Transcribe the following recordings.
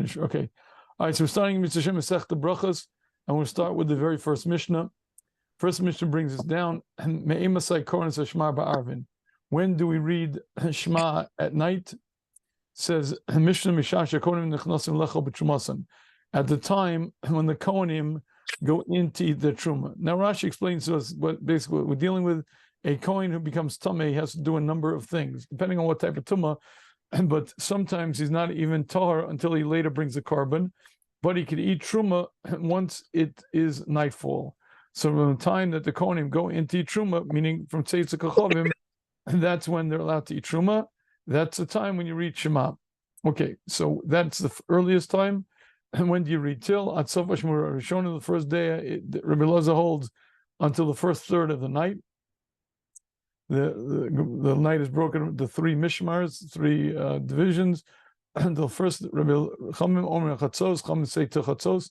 finish. Okay. All right, so we're starting Mitzvah Shem Masech the Brachas, and we'll start with the very first Mishnah. First Mishnah brings us down. When do we read Shema at night? It says Mishnah Mishasha Kohanim Nechnasim Lecho B'Trumasan. At the time when the Kohanim go into eat the Truma. Now Rashi explains to us what basically what we're dealing with. A Kohen who becomes Tameh has to do a number of things, depending on what type of Tumah. But sometimes he's not even Tahar until he later brings the carbon. But he can eat Truma once it is nightfall. So from the time that the Kohanim go into eat Truma, meaning from Tzeitzah Kachavim, that's when they're allowed to eat Truma. That's the time when you read Shema. Okay, so that's the earliest time. And when do you read till? Atzof Shmur Rishon, the first day, Rabbi Elazar holds until the first third of the night. The night is broken into three mishmars, three divisions. Until first, Rabbi Chamim Omer Chatzos, Chamim say till Chatzos,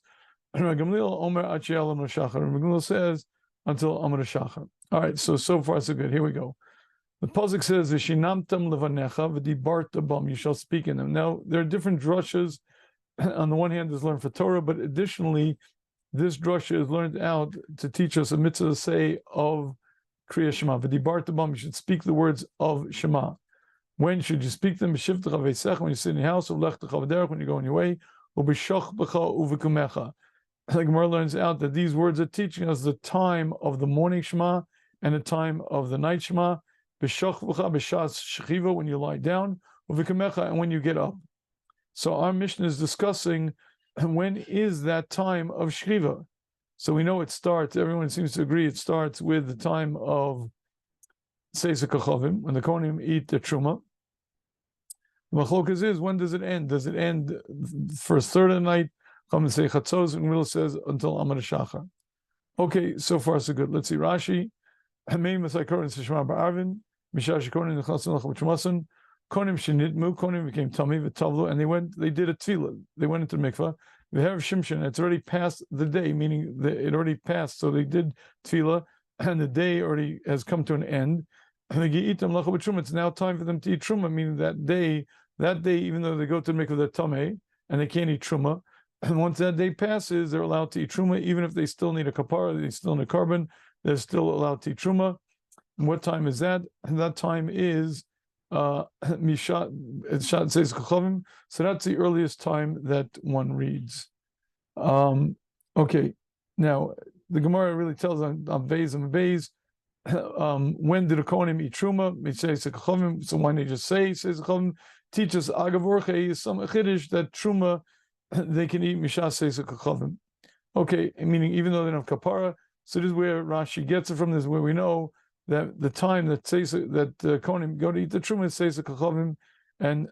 and Rabbi Gamliel Omer Achiel Amar Shachar. Rabbi Gamliel says until Amar Shachar. All right, so far so good. Here we go. The pasuk says, "V'shinamtam levanecha v'dibarta bam." You shall speak in them. Now there are different drushes. On the one hand, is learned for Torah, but additionally, this drusha is learned out to teach us a mitzvah say of Kriya Shema. V'dibarta bam. You should speak the words of Shema. When should you speak them? When you sit in your house, when you go on your way, the Gemara learns out that these words are teaching us the time of the morning Shema and the time of the night Shema. When you lie down, and when you get up. So our mission is discussing when is that time of Shchiva. So we know it starts, everyone seems to agree, it starts with the time of Tzeitzah Kachavim, when the Kohanim eat the Truma. The Machlokas is, when does it end? Does it end first third of the night? Chachamim say Chatzos, and Middle says until Amar Shachar. Okay, so far so good. Let's see Rashi. Kohanim shenitmu, Kohanim became tummy v'tavlu, and they did a tefillah. They went into the mikvah. They have shimshin. It's already past the day, meaning it already passed. So they did tefillah, and the day already has come to an end. It's now time for them to eat truma, meaning that day, even though they go to the mikvah, they're tameh, and they can't eat truma. And once that day passes, they're allowed to eat truma, even if they still need a kapara, they still need a carbon, they're still allowed to eat truma. And what time is that? And that time is Mishat says Kachavim. So that's the earliest time that one reads. Okay, now the Gemara really tells on Beis and Beis. When did the Kohanim eat truma? So why don't they just say says Kachavim? Teach us Agavorche some chiddush that truma they can eat Mishat says Kachavim. Okay, meaning even though they don't have kapara. So this is where Rashi gets it from. This is where we know that the time that says that Kohanim go to eat the truma says the kachavim, and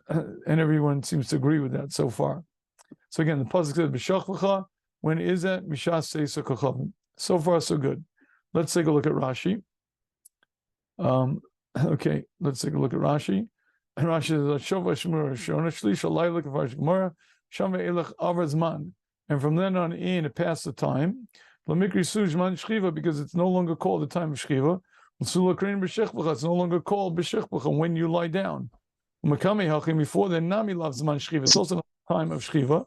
everyone seems to agree with that so far. So again, the pasuk says b'shach v'cha. When is that? Mishas says the kachavim. So far so good. Let's take a look at Rashi. Okay, let's take a look at Rashi. And Rashi says Shova Shmur Shona Shlish Alayla Kavash Gemara Shama Elach Avazman. And from then on in, it passed the time. Lamikri Sujman Shchiva, because it's no longer called the time of Shchiva. It's no longer called b'shechbcha when you lie down. Before then, nami loves man shchiva. It's also the time of shchiva.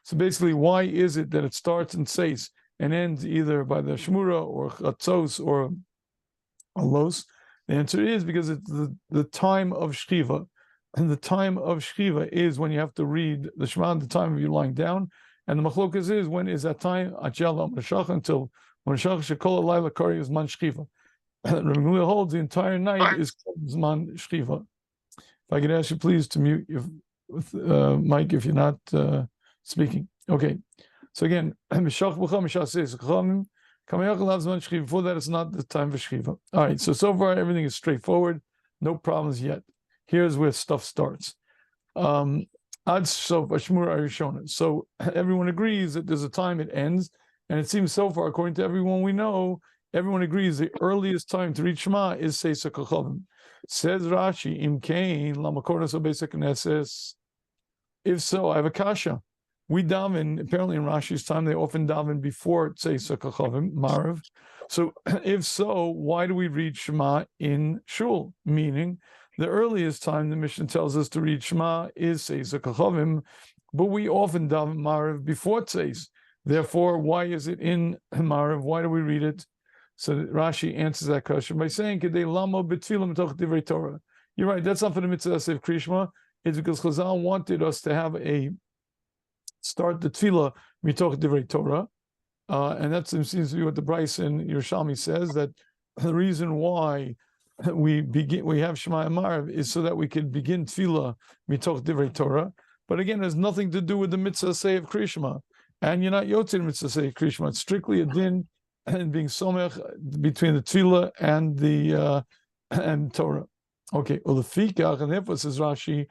So basically, why is it that it starts and says and ends either by the shmura or chatzos or alos? The answer is because it's the time of shchiva, and the time of shchiva is when you have to read the Shema at the time of you lying down. And the machlokas is when is that time? Until Shekol Alayla Kari is Man Shchiva. Rabbi Gamliel holds the entire night is Man Shchiva. If I could ask you please to mute Mike if you're not speaking. Okay. So again, before that it's not the time for Shchiva. All right. So far everything is straightforward. No problems yet. Here's where stuff starts. So everyone agrees that there's a time it ends, and it seems so far, according to everyone we know, everyone agrees the earliest time to read Shema is Seisa Kachavim. Says Rashi, Im Kain Lamakornas Obesa Knesses. If so, I have a kasha. We daven, apparently in Rashi's time, they often daven before Seisa Kachavim, Marav. So if so, why do we read Shema in Shul? Meaning, The earliest time the Mishnah tells us to read Shema is Seis HaKachavim, but we often daven Marav before Tzeis. Therefore, why is it in Marav? Why do we read it? So Rashi answers that question by saying, "Kedei lamo b'tfilah mitoch divrei Torah." You're right. That's not for the mitzvah of Kriya Shema. It's because Chazal wanted us to have start the tefillah mitoch divrei Torah, and that seems to be what the Bryce in Yerushalmi says, that the reason why we have Shema and Marav is so that we can begin tefillah mitoch divrei Torah. But again, it has nothing to do with the mitzvah say of Kriya Shema, and you're not yotzei mitzvah say of Kriya Shema. It's strictly a din and being somech between the tefillah and the and Torah. Okay, well, the fikach, and therefore says Rashi,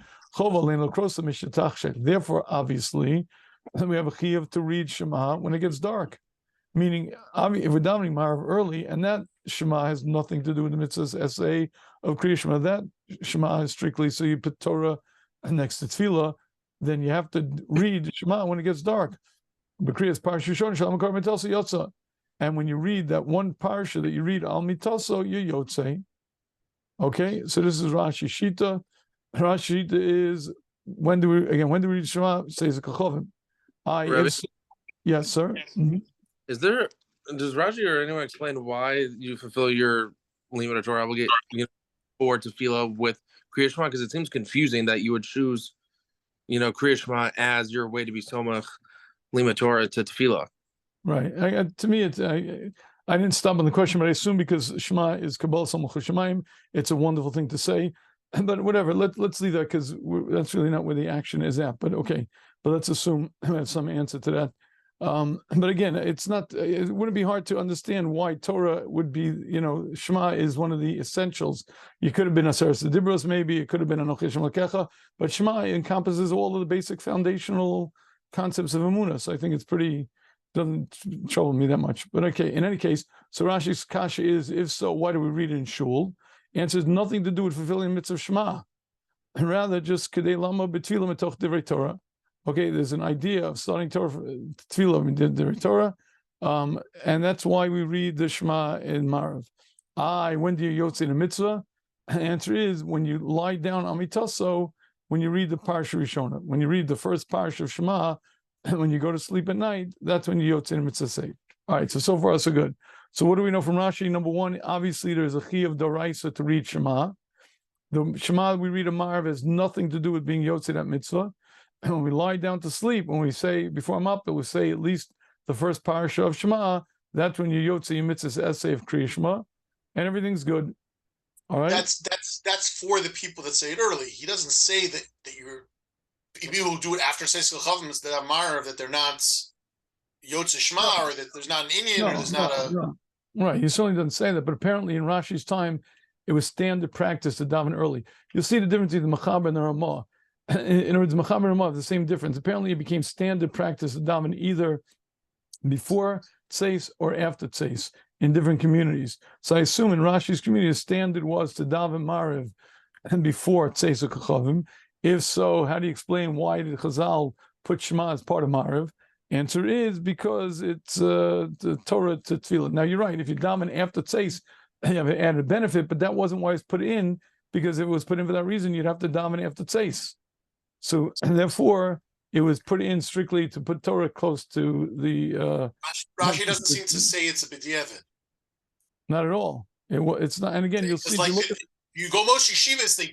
therefore, obviously, we have a chiyuv to read Shema when it gets dark. Meaning, if we're davening Marav early, and that Shema has nothing to do with the mitzvah's essay of Kriya Shema, that Shema is strictly so you put Torah next to Tefillah, then you have to read Shema when it gets dark. And when you read that one parsha that you read Al Mitaso, you Yotzei. Okay, so this is Rashi Shita. Rashi Shita is when do we read Shema? Says Kachovim. Yes, sir. Mm-hmm. Does Rashi or anyone explain why you fulfill your limit of Torah obligation or tefillah with Kriya Shema? Because it seems confusing that you would choose, Kriya Shema as your way to be somach limit Torah to tefillah. Right. To me, I didn't stop on the question, but I assume because Shema is Kabbalah Samach Shemayim, it's a wonderful thing to say. But whatever, let's leave that because that's really not where the action is at. But okay, but let's assume I have some answer to that. But again, it wouldn't be hard to understand why Torah would be, Shema is one of the essentials. You could have been Aseres Dibros, maybe it could have been Anochi Hashem Elokecha, but Shema encompasses all of the basic foundational concepts of Emunah. So I think doesn't trouble me that much. But okay, in any case, so Rashi's kasha is, if so, why do we read it in shul? Answer is nothing to do with fulfilling mitzvah Shema, and rather just kedei lama b'tfilah mitoch divrei Torah. Okay, there's an idea of starting Torah tefillah divrei Torah, and that's why we read the Shema in Marav. When do you yotze in a mitzvah? The answer is when you lie down amitaso, when you read the parsha Rishona, when you read the first parsha of Shema. When you go to sleep at night, that's when you yotze in mitzvah say. All right, so far so good. So what do we know from Rashi? Number one, obviously there's a chiyuv d'oraisa to read Shema. The Shema we read in Marav has nothing to do with being yotze that mitzvah. And when we lie down to sleep, when we say before I'm up, we say at least the first parasha of Shema. That's when you yotze your mitzvah's essay of Kriya Shema, and everything's good. All right. That's for the people that say it early. He doesn't say that you're. People who do it after Seis Chavim is that Marav, that they're not Yotze Shema, or that there's not an Indian, or there's not a. No. Right, he certainly doesn't say that, but apparently in Rashi's time, it was standard practice to daven early. You'll see the difference between the Machaber and the Ramah. In other words, Machaber and Ramah have the same difference. Apparently, it became standard practice to daven either before Tzeis or after Tzeis in different communities. So I assume in Rashi's community, the standard was to daven Marav and before Tzeis or Kachavim. If so, how do you explain why did Chazal put Shema as part of Marav? Answer is because it's the Torah to Tefillah. Now you're right. If you daven after Tzeis, you have an added benefit, but that wasn't why it's put in. Because if it was put in for that reason, you'd have to daven after Tzeis. So and therefore, it was put in strictly to put Torah close to the. Rashi doesn't seem to say it's a b'diavad. Not at all. It's not. And again, you'll see. Like, you go most yeshivas, they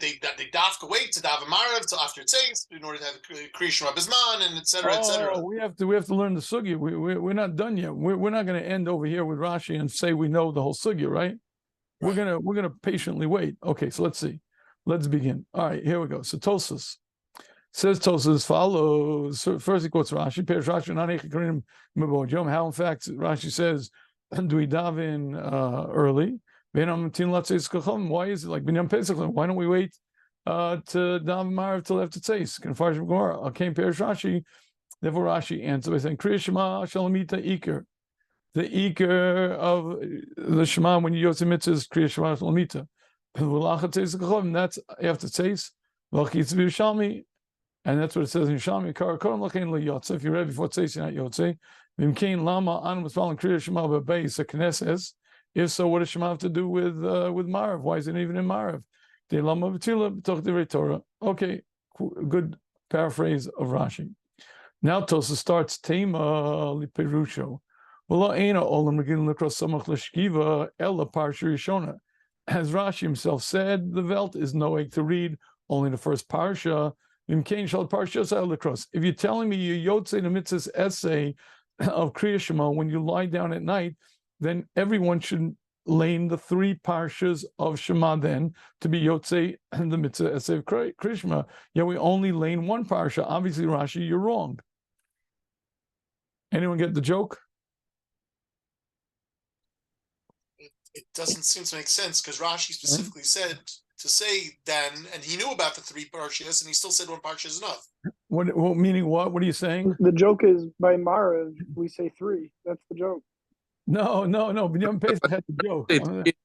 dafka wait to daven Marav till after Tzeis in order to have Kriya Shema Bizman and et cetera, et cetera. We have to learn the Sugyah. We're not done yet. We're not going to end over here with Rashi and say we know the whole Sugyah, right? We're gonna patiently wait. Okay, so let's see. Let's begin. All right, here we go. So Tosas says as follows. So first he quotes Rashi. Perish Rashi nanech karim mebojom. How in fact Rashi says, do we daven early? Why is it like Binyam Pesach? Why don't we wait to daven Marav till after Tzeis? Can Farsh Gemara? Okay, Perish Rashi. Therefore Rashi answers by saying Kriya Shema Shalamita Iker. The Iker of the Shema when you yotze mitzvah is Kriya Shema Shalamita. That's after Tzeis. And that's what it says in Shalmi. If you read before Tzeis, you're not Yotze. If so, what does Shema have to do with Marav? Why is it even in Marav? De lama v'tila b'toch divrei Torah. Okay, good paraphrase of Rashi. Now Tosa starts Tema Liperusho. Well, Aina Olam Regin Likros Samach Leshkiva Ella Parsha Rishona. As Rashi himself said, the Velt is no egg to read, only the first Parsha. If you're telling me you Yotze the Mitzvah's essay of Kriya Shema when you lie down at night, then everyone should lane the 3 Parshas of Shema then to be Yotze and the Mitzvah essay of Kriya Shema. Yeah, we only lane 1 Parsha. Obviously, Rashi, you're wrong. Anyone get the joke? It doesn't seem to make sense because Rashi specifically said to say then, and he knew about the 3 parshas, and he still said 1 parsha is enough. What meaning? What are you saying? The joke is by Marav, we say 3. That's the joke. No. Binyamin Pesach had the joke. It's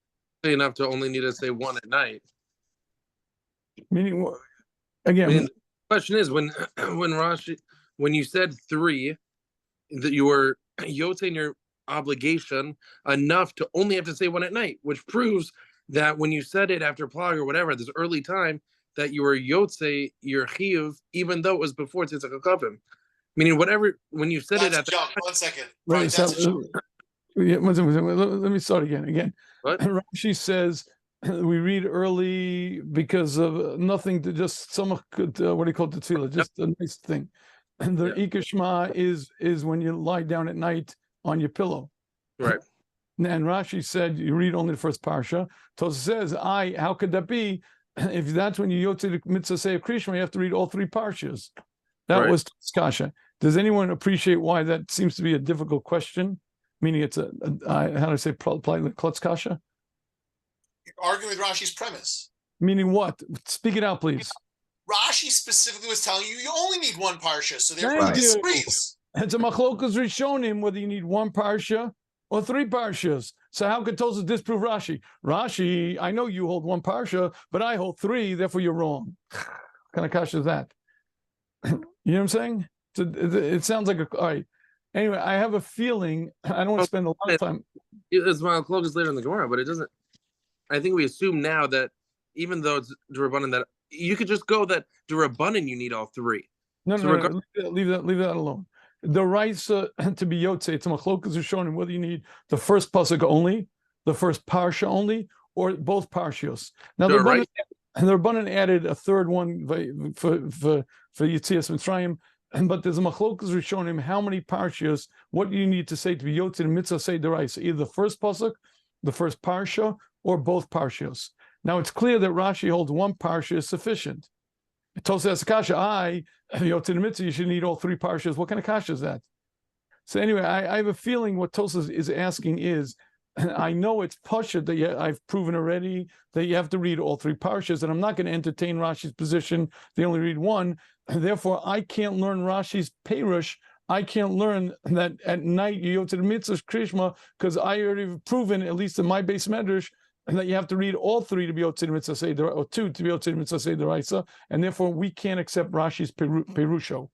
enough to only need to say 1 at night. Meaning, again, the question is when you said 3, that you were yotzei your obligation enough to only have to say 1 at night, which proves that when you said it after plag or whatever, this early time, that you were yotzei your chiyuv, even though it was before tzitzik hakavim. Meaning, whatever when you said That's it at a jump. 1 second. right, Right, that's a jump. let me start again. What? Rashi says we read early because of nothing to just some what do you call it, tefillah, just a nice thing. And the ikashma is when you lie down at night on your pillow. Right. And Rashi said you read only the first parsha. Tosa says, how could that be? If that's when you yotze the mitzvah say of Krishma, you have to read all 3 parshas. That was Kasha. Does anyone appreciate why that seems to be a difficult question? Meaning it's how do I say politely, klutz kasha? You're arguing with Rashi's premise. Meaning what? Speak it out, please. Rashi specifically was telling you you only need 1 parsha, so therefore Thank he you. disagrees. It's a machlokas rishonim whether you need 1 parsha or 3 parshas. So how could Tosa disprove Rashi? Rashi, I know you hold 1 parsha, but I hold 3, therefore you're wrong. What kind of kasha is that? You know what I'm saying? It sounds like all right. Anyway, I have a feeling, I don't want to spend a lot of time. It's machlokas later in the Gemara, but it doesn't. I think we assume now that even though it's D'Rabbanan, that you could just go that D'Rabbanan you need all 3. No, So leave that alone. The rights to be yotze, it's a machlokas are shown whether you need the first pasuk only, the first parsha only, or both parshios. Now the Rabbanan added a 3rd one for Yitzias Mitzrayim, but there's a machlokas rishonim how many parshios, what do you need to say to be yotze the mitzvah say deraisa, either the first pasuk, the first parsha, or both parshios. Now it's clear that Rashi holds 1 parsha is sufficient. Tosa asks kasha, yotze the mitzvah, you should need all 3 parshas. What kind of kasha is that? So anyway, I have a feeling what Tosa is asking is, I know it's pasha that I've proven already that you have to read all 3 parshas, and I'm not going to entertain Rashi's position. They only read 1, and therefore I can't learn Rashi's perush. I can't learn that at night you go to the mitzvah krishma because I already have proven, at least in my base medrash, that you have to read all 3 to be yotze the mitzvah seder, or 2 to be yotze the mitzvah seder raisa, and therefore we can't accept Rashi's perusho.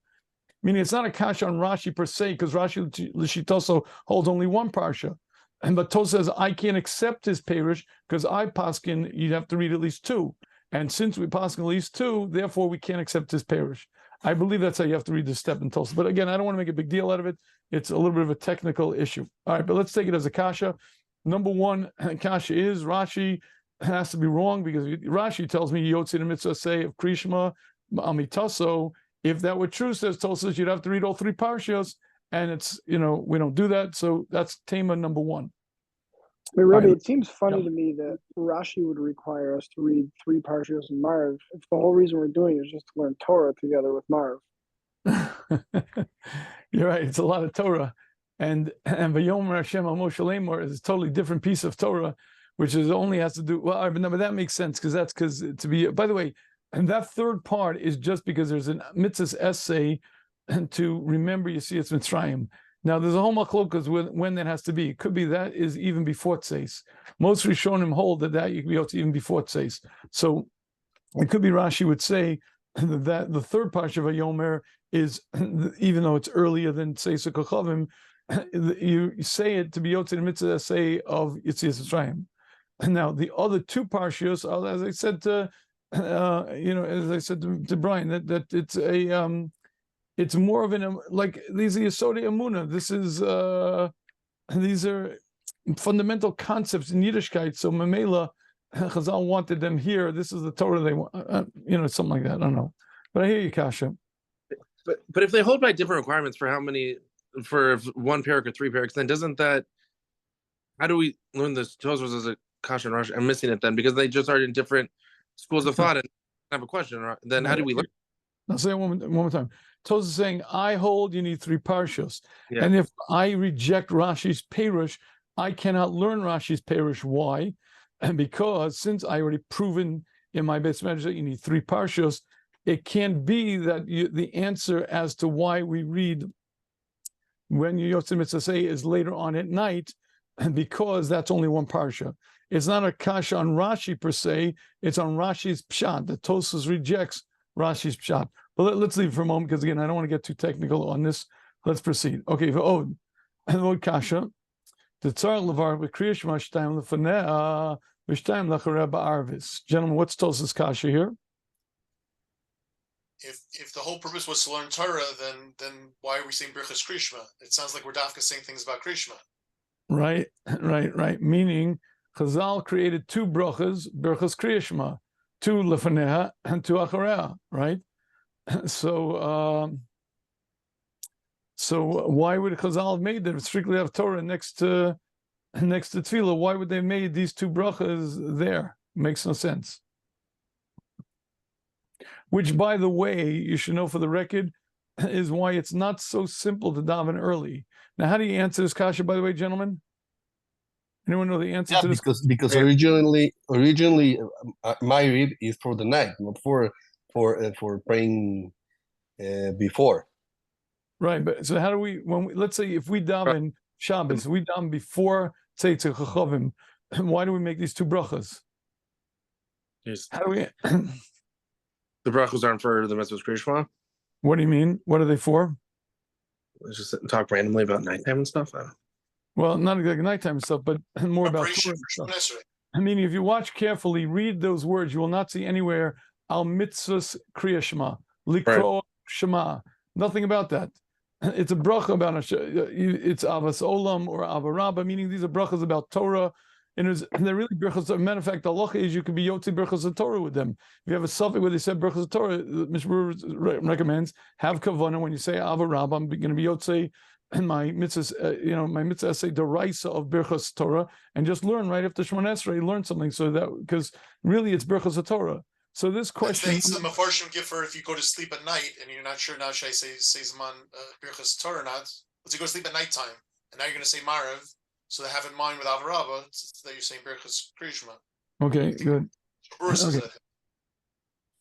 Meaning it's not a kasha on Rashi per se, because Rashi l'shitoso holds only 1 parsha. But Tosa says, I can't accept his perush because I paskin, you'd have to read at least 2. And since we paskin at least 2, therefore we can't accept his perush. I believe that's how you have to read this step in Tosa. But again, I don't want to make a big deal out of it. It's a little bit of a technical issue. All right, but let's take it as a kasha. Number 1, kasha is Rashi has to be wrong because Rashi tells me yotze the mitzvah say of Krishma amitaso. If that were true, says Tosa, you'd have to read all 3 parshas. And it's, we don't do that. So that's Tema number 1. But Rebbe, it seems funny to me that Rashi would require us to read 3 parshas in Marv if the whole reason we're doing it is just to learn Torah together with Marv. You're right. It's a lot of Torah. And Vayomer Hashem Moshe Lemor is a totally different piece of Torah, which only has to do, but that makes sense because to be, by the way, and that 3rd part is just because there's a mitzvah's essay to remember Yetzias Mitzrayim. Now, there's a whole machlokas when that has to be. It could be that is even before Tzeis. Most Rishonim hold that you can be able to even before Tzeis. So it could be Rashi would say that the 3rd parsha of Vayomer is, even though it's earlier than Tzeis Kochavim, you say it to be Yotze the mitzvah say of Yetzias Mitzrayim. Now the other two parshios, as I said to, as I said to Brian, that it's more of an like these are Yesodei Emunah. These are fundamental concepts in Yiddishkeit. So Mamela, Chazal wanted them here. This is the Torah they want. Something like that. I don't know, but I hear you, Kasha. But if they hold by different requirements for for one parak or three paraks, then doesn't that? How do we learn this Tosfos as a Kasha and Rashi? I'm missing it then because they just are in different schools of thought. And I have a question. Then how do we learn? I'll say it one more time. Tosfos is saying, I hold you need three parshas. Yeah. And if I reject Rashi's Perush, I cannot learn Rashi's Perush. Why? And because since I already proven in my base measure that you need three parshas, it can't be that the answer as to why we read when you Yotze Mitzvah say is later on at night, because that's only one parsha. It's not a kasha on Rashi per se, it's on Rashi's pshat. The Tosfos rejects Rashi's pshat. But let's leave it for a moment because again, I don't want to get too technical on this. Let's proceed. Okay, for Od kasha, the tzar levar b'kriyas shema shtayim lefanea v'shtayim lachareh ba'arvis. Gentlemen, what's Tosfos kasha here? If the whole purpose was to learn Torah, then why are we saying Birchas Krishma? It sounds like we're dafka saying things about Krishma. Right. Meaning, Chazal created two brachas, Birchas Kriyashma, two lefaneha and two achareha. Right. So why would Chazal have made them strictly have Torah next to Tefillah? Why would they have made these two brachas there? Makes no sense. Which, by the way, you should know for the record, is why it's not so simple to daven early. Now, how do you answer this kasha, by the way, gentlemen? Anyone know the answer to this? Because originally, my read is for the night, not for praying before. Right, but so how do let's say if we daven Shabbos, we daven before Tzeitzei Chachavim, why do we make these two brachas? Yes. How do we? The brachos aren't for the Mitzvahs Kriyashma. What do you mean? What are they for? Let's just talk randomly about nighttime and stuff. Well, not exactly nighttime stuff, but more about Torah stuff. I mean, if you watch carefully, read those words, you will not see anywhere al mitzvahs kriya shema, likro shema. Nothing about that. It's a bracha about it's avas olam or avarabba, meaning these are brachas about Torah. And they're really brachas. As a matter of fact, the halacha is you could be yotzi brachas of Torah with them. If you have a suffix where they said brachas of Torah, Mishmur recommends have kavanah when you say avarabba. I'm going to be yotzi and my mitzvah, my mitzvah essay deraisa of brachas Torah, and just learn right after Shemona Esrei, learn something. So that because really it's brachas of Torah. So this question, it's the Mefarshim give for if you go to sleep at night and you're not sure now should I say Zaman Birchas Torah or not? Let's you go to sleep at nighttime and now you're going to say Marav, so they have in mind with Avarabba that you're saying Birchas Krishma. Okay, good.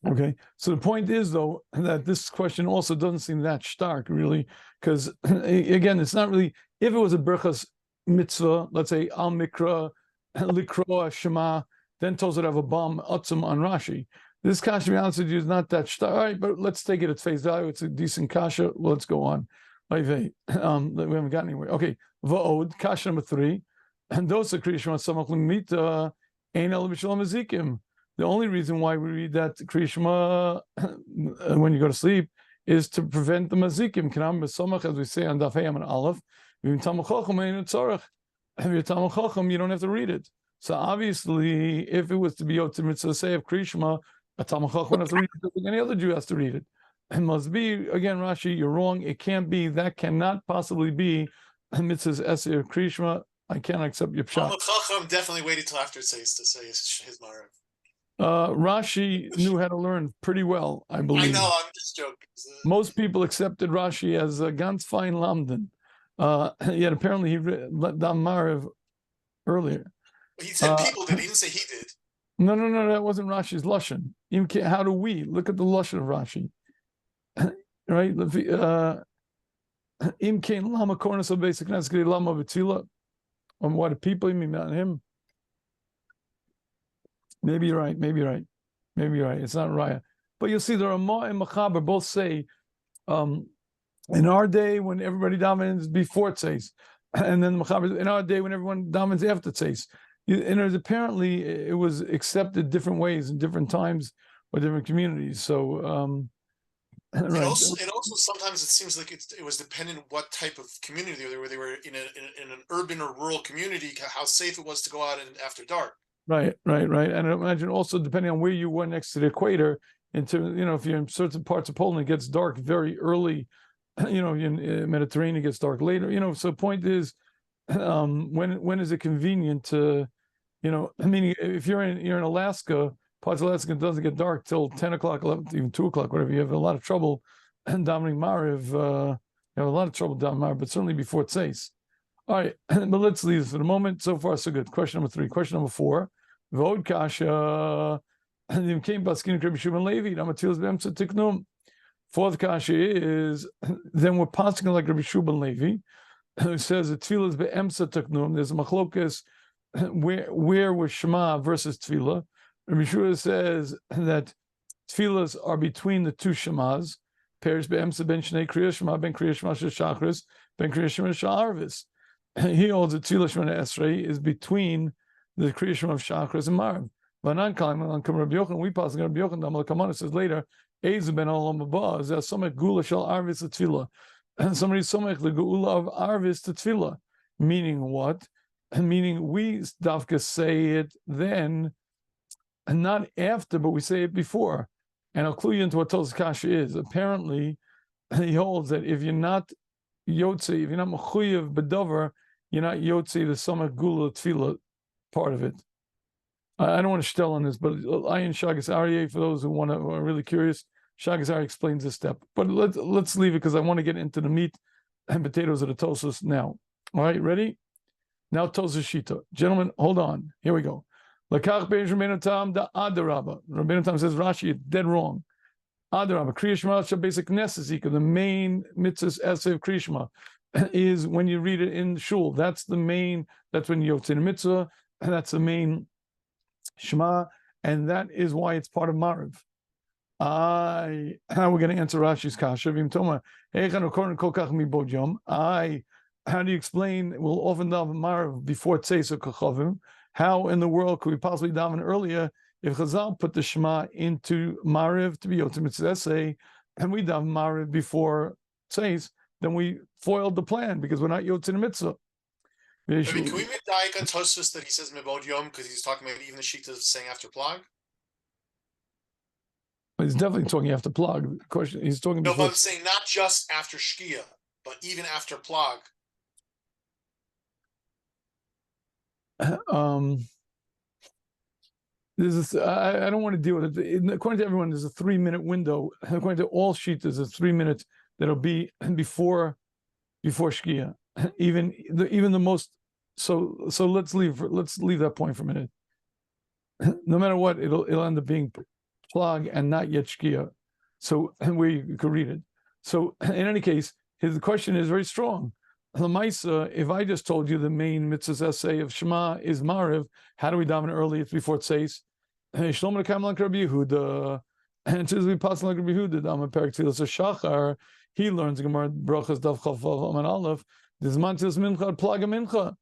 Okay, so the point is though that this question also doesn't seem that stark really, because again it's not really if it was a Birchas mitzvah, let's say Al Mikra, Likroa Shema, then Tosfos would have a bomb Atzum on Rashi. This kasha, to be honest with you, is not that stark. All right, but let's take it at face value. It's a decent kasha. Well, let's go on. We haven't gotten anywhere. Okay, va'od kasha number 3, and those are kriya shema samach l'mita ein el b'shalom azikim. The only reason why we read that kriya shema when you go to sleep is to prevent the mazikim. Kanam b'samach, as we say on Daf Hey and Aleph. If you're Talmid Chacham, you don't have to read it. So obviously, if it was to be Yotze Mitzvah say of Kriya Shema, a Talmid Chacham has to read it, like any other Jew has to read it. It must be, again, Rashi, you're wrong. It can't be, that cannot possibly be Mitzvah's essay of Kriya Shema. I cannot accept your pshat. Talmid Chacham definitely waited till after it says to say his Marav. Rashi knew how to learn pretty well, I believe. I know, I'm just joking. Most people accepted Rashi as a ganz fein Lamden. Yet apparently he read Dam Marav earlier. He said people did. He didn't say he did. No, that wasn't Rashi's lashon. How do we look at the lashon of Rashi? Right? Im kain lama kornas of basic naskei lama v'tila. On what the people mean, not him. Maybe you're right. It's not Raya. But you'll see the Ramah and Machaber both say, in our day when everybody davens before it says, and then Machaber in our day when everyone davens after it says. And there's apparently it was accepted different ways in different times or different communities. So It also sometimes it seems like it was dependent what type of community they were. They were in an urban or rural community, how safe it was to go out after dark. Right. And I imagine also depending on where you were next to the equator, into if you're in certain parts of Poland, it gets dark very early. In Mediterranean, it gets dark later. So the point is, when is it convenient to, meaning if you're in Alaska, parts of Alaska, it doesn't get dark till 10 o'clock, 11, even 2 o'clock, whatever. You have a lot of trouble davening Mariv. You have a lot of trouble davening Mariv, but certainly before Tzeis. All right, but let's leave this for the moment. So far, so good. Question number 3. Question number 4. Vod kasha. Fourth kasha is, then we're passing like Rabbi Shubin Levi, who says that tefillah is be'emsa teknum. There's a machlokas where was Shema versus tefillah. Rabbi Shua says that tefillahs are between the two Shemas. Perish be'emsa ben shnei kriya Shema ben kriya Shema shachris ben kriya Shema sha'arvis. He holds that tefillah Shema Esrei is between the kriya Shema of shachris and marv. Vanan kalim on Rabbi Yochanan. We pass on Rabbi Yochanan. Damal Kamana says later, Eiz ben olam haba is somech gula shel arvis to tefillah. And somebody somech the gula of arvis to tefillah. Meaning what? Meaning we dafka say it then, and not after, but we say it before. And I'll clue you into what Tol's Kasha is. Apparently, he holds that if you're not yotze, if you're not mechuyev bedover, you're not yotze the somech gula tefillah part of it. I don't want to shtel on this, but Ayin Shagas Aryeh, for those who are really curious, Shagas Aryeh explains this step. But let's leave it because I want to get into the meat and potatoes of the Tosfos now. All right, ready? Now Tosfos Shita. Gentlemen, hold on. Here we go. Lakach be'ez Rabbeinu Tam da Adarabba. Rabbeinu Tam says, Rashi, you're dead wrong. Adarabba. Kriya Shema basic necessity. The main mitzvahs essay of Kriya Shema is when you read it in shul. That's when you yotze in mitzvah, and that's the main Shema, and that is why it's part of Mariv. How we're going to answer Rashi's kasha. How do you explain? We'll often daven Mariv before Tzeis or Kachavim. How in the world could we possibly daven earlier if Chazal put the Shema into Mariv to be Yotzei Mitzvah Essay, and we daven Mariv before Tzeis? Then we foiled the plan because we're not Yotzei Mitzvah. I mean, can we make Daik on Tosfos that he says Mebod Yom because he's talking about even the Shita is saying after Plag? He's definitely talking after Plag. The question he's talking. No, but I'm saying not just after Shkia, but even after Plag. I don't want to deal with it. According to everyone, there's a 3-minute window. According to all sheets, there's a 3 minutes that'll be before Shkia. Even the most. So let's leave that point for a minute. No matter what, it'll end up being Plag and not yet Shkia. So we could read it. So in any case, the question is very strong. Lamaisa, if I just told you the main mitzvahs essay of Shema is Mariv, how do we daven early? It's before Tzeis. Shlomo Kam like Rabbi Yehuda, and as we pass like Rabbi Yehuda, Dama Perik Tzilas Shachar, he learns Gemara Brachas Dav Chaf Aman Aleph. This mantis mincha Plag mincha,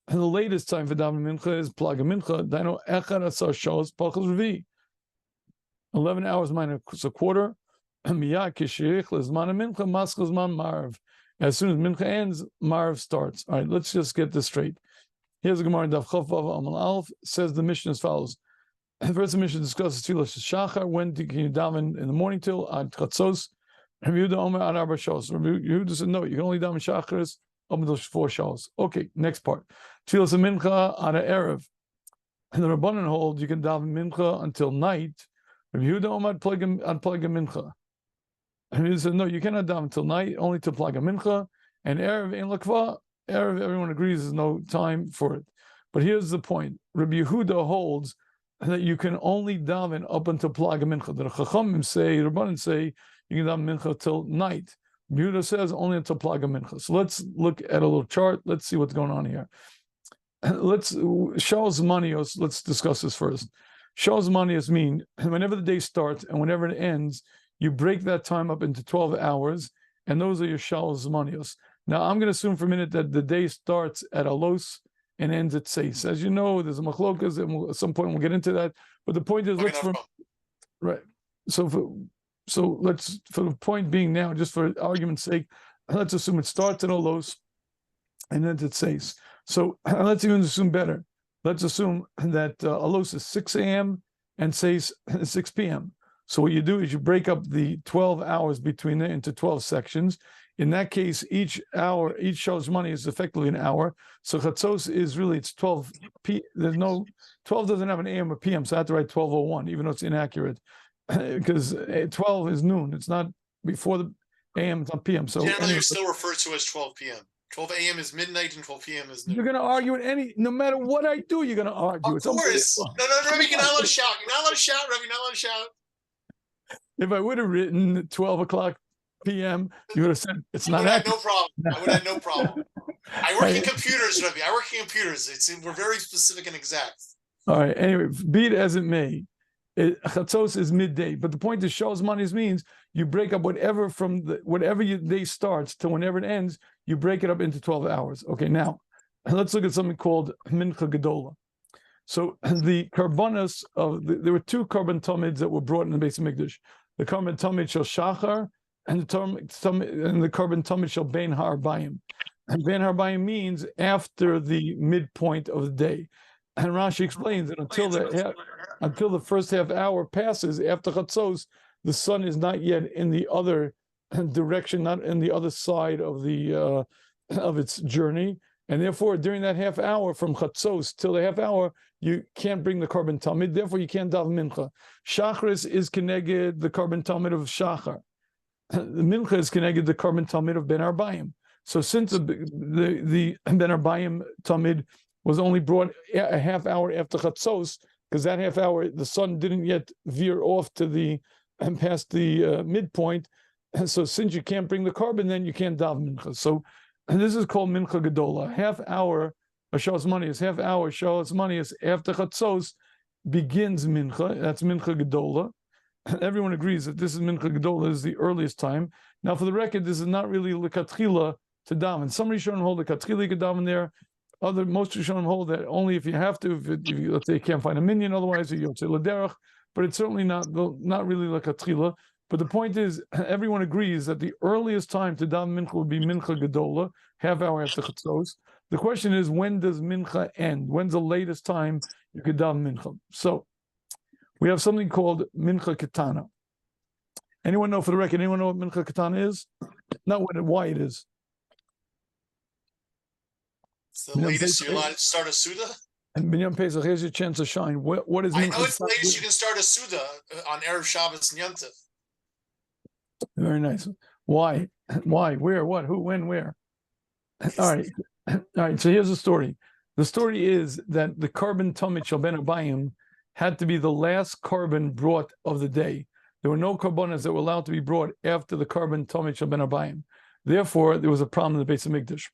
and the latest time for daven mincha is Plag mincha. Dino Echad Asar Shos Pachas Revi. 11 hours minus a quarter. Miyah Kishirich Lezman mincha Maskos Man Marv. As soon as mincha ends, Marv starts. All right, let's just get this straight. Here's a Gemara Dav Chaf Amal Aleph, says the mission as follows. First, the mission discusses Tfilas Shachar. When can you daven in the morning till Ad Chatzos? Rabbi Yehuda Omer Ad Arba Shos. Rabbi Yehuda said no, you can only daven Shacharis up until 4 Shos. Okay, next part. Tfilas Mincha Ad Erev. And the Rabbanan hold you can daven Mincha until night. Rabbi Yehuda Omer Ad Plegam Mincha. And he said, no, you cannot daven until night, only to Plag Mincha. And Erev in Lakva, Erev, everyone agrees there's no time for it. But here's the point. Rabbi Yehuda holds that you can only daven up until Plag Mincha. The Chachamim say, Rabbanan say, you can daven Mincha till night. Rabbi Yehuda says only until Plag Mincha. So let's look at a little chart. Let's see what's going on here. Shal Zmanios, let's discuss this first. Shal Zmanios mean whenever the day starts and whenever it ends, you break that time up into 12 hours, and those are your Shal Zmanios. Now, I'm going to assume for a minute that the day starts at Alos and ends at seis. As you know, there's a machlokas, and at some point we'll get into that. But the point is, right. So let's, for the point being now, just for argument's sake, let's assume it starts at Olos and ends at seis. So let's even assume better. Let's assume that Olos is 6 a.m. and seis 6 p.m. So what you do is you break up the 12 hours between it into 12 sections. In that case, each show's money is effectively an hour. So Chatzos is really, it's 12 there's no, 12 doesn't have an AM or PM, so I have to write 12:01, even though it's inaccurate. Because 12 is noon. It's not before the AM, it's not PM. So generally you're still referred to as 12 p.m. 12 a.m. is midnight and 12 p.m. is noon. You're going to argue no matter what I do, you're going to argue. Of course. No, Rabbi, you're not allowed to shout. You're not allowed to shout, Rabbi. You're not allowed to shout. If I would have written 12 o'clock p.m., you would have said it's not accurate. No problem. I would have no problem. I work in computers, Rabbi. I work in computers. We're very specific and exact. All right. Anyway, be it as it may, Chatzos is midday. But the point is, Shos Manis means you break up whatever from whatever your day starts to whenever it ends, you break it up into 12 hours. Okay, now let's look at something called Mincha Gedola. So the karbanos there were two korban tamids that were brought in the Beis Hamikdash. The korban tamid shel shachar and the korban tamid shel bein ha'arbayim. And bein ha'arbayim means after the midpoint of the day. And Rashi explains that until the first half hour passes after Chatzos, the sun is not yet in the other direction, not in the other side of the of its journey, and therefore during that half hour from Chatzos till the half hour, you can't bring the korban tamid. Therefore, you can't daven mincha. Shachris is connected the korban tamid of shachar. The mincha is connected the korban tamid of ben arbayim. So since the ben arbayim tamid was only brought a half hour after Chatzos, because that half hour the sun didn't yet veer off to the and past the midpoint. And so since you can't bring the korban, then you can't daven mincha. So and this is called mincha gedola. Half hour of Shos Manis, half hour Shos Manis after Chatzos begins mincha. That's mincha gedola. Everyone agrees that this is mincha gedola, is the earliest time. Now, for the record, this is not really lekatchila to daven. Some Rishonim hold lekatchila you could daven there. Most Rishonim hold that only if you have to. If you, let's say, you can't find a minyan, otherwise you yotze l'derech. But it's certainly not really lekatchila. But the point is, everyone agrees that the earliest time to daven mincha would be mincha gedola, half hour after chatzos. The question is, when does mincha end? When's the latest time you could daven mincha? So we have something called mincha ketana. Anyone know, for the record, anyone know what mincha ketana is? Not why it is. It's the latest you're allowed to start a Suda? And Binyan Pesach, here's your chance to shine. What is mincha? I know it's the latest you can start a Suda on Erev Shabbos and Yom Tov. Very nice. Why? Where? What? Who? When? Where? All right. So here's the story. The story is that the korban tamid shel ben arbayim had to be the last korban brought of the day. There were no korbanos that were allowed to be brought after the korban tamid shel ben arbayim. Therefore, there was a problem in the Beis Hamikdash.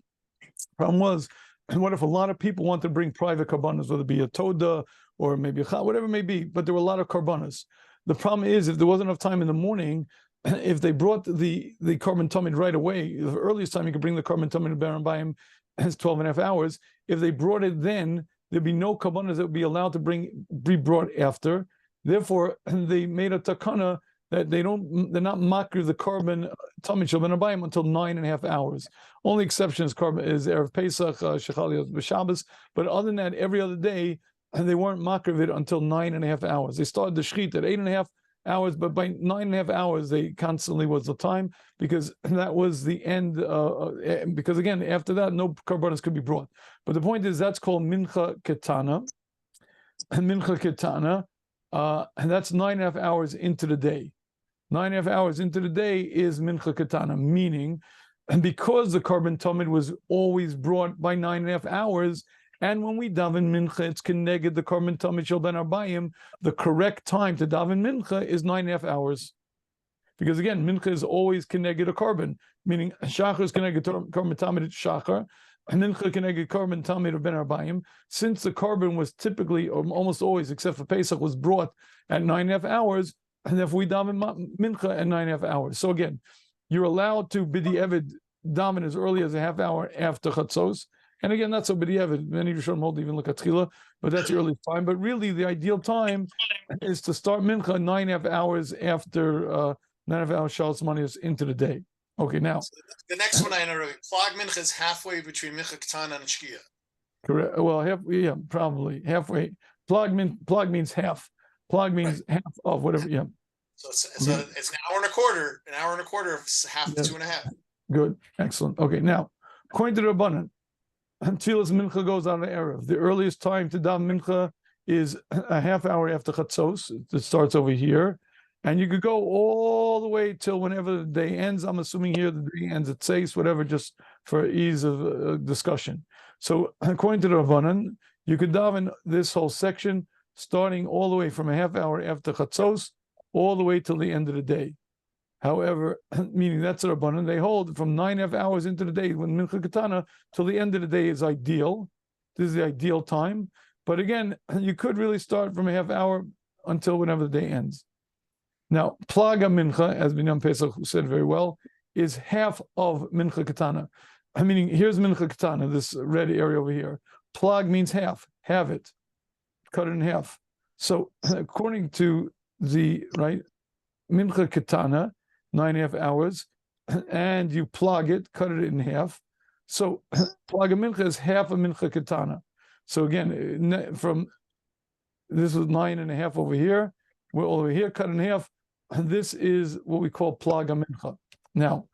Problem was, what if a lot of people want to bring private korbanos, whether it be a toda or maybe a chal, whatever it may be, but there were a lot of korbanos. The problem is, if there wasn't enough time in the morning, if they brought the korban tamid right away, the earliest time you could bring the korban tamid to ben arbayim is 12 and a half hours. If they brought it then, there'd be no korbanos that would be allowed to be brought after. Therefore, they made a takana that they're not makir the korban tamid shel ben arbayim until 9.5 hours. Only exception is Erev Pesach, Shechal B'Shabbos, but other than that, every other day, they weren't makir of it until 9.5 hours. They started the shechit at 8.5 hours, but by 9.5 hours, they constantly was the time, because that was the end. Because again, after that, no korbanos could be brought. But the point is, that's called mincha ketana. Mincha ketana, and that's 9.5 hours into the day. 9.5 hours into the day is mincha ketana, meaning, and because the korban tamid was always brought by 9.5 hours, and when we daven mincha, it's connected the korban tamid shel ben arbayim. The correct time to daven mincha is 9.5 hours, because again, mincha is always connected a korban, meaning shachar is connected to korban tamid shachar, and mincha connected korban tamid of ben arbayim. Since the korban was typically, or almost always, except for Pesach, was brought at 9.5 hours, and if we daven mincha at 9.5 hours, so again, you're allowed to bidi evid daven as early as a half hour after chatzos. And again, that's a b'diavad. Many Rishonim hold even look at tchila, but that's the early time. But really, the ideal time is to start mincha 9.5 hours after 9.5 hours Shalos Manios into the day. Okay, now So the next one I know, Plag Mincha is halfway between Mincha Ketana and Shkia. correct. Well, yeah, probably halfway. Plag means half. Plag means half of whatever. Yeah. So it's an hour and a quarter. An hour and a quarter of half to 2.5. Good, excellent. Okay, now according to the Rabbanan, Tfilas Mincha goes on the Erev. The earliest time to daven Mincha is a half hour after Chatzos. It starts over here, and you could go all the way till whenever the day ends. I'm assuming here the day ends at 6, whatever, just for ease of discussion. So according to the Rabbanan, you could daven this whole section starting all the way from a half hour after Chatzos all the way till the end of the day. However, meaning that's the Rabbanan, they hold from 9.5 hours into the day when Mincha Ketana till the end of the day is ideal. This is the ideal time. But again, you could really start from a half hour until whenever the day ends. Now, Plaga Mincha, as Binyan Pesach said very well, is half of Mincha Ketana. Meaning, here's Mincha Ketana, this red area over here. Plag means half, have it, cut it in half. So, according to the, right, Mincha Ketana, 9.5 hours, and you plug it, cut it in half. So plug a mincha is half a mincha ketana. So again, from this is 9.5 over here, we're over here, cut in half. This is what we call plug a mincha. Now,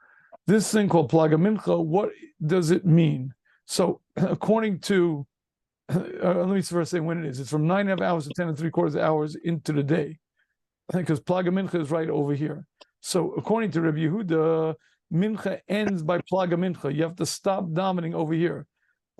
this thing called plug a mincha, what does it mean? So according to, let me first say when it is. It's from 9.5 hours to 10.75 hours into the day, because plug a mincha is right over here. So according to Rabbi Yehuda, mincha ends by plaga mincha. You have to stop davening over here.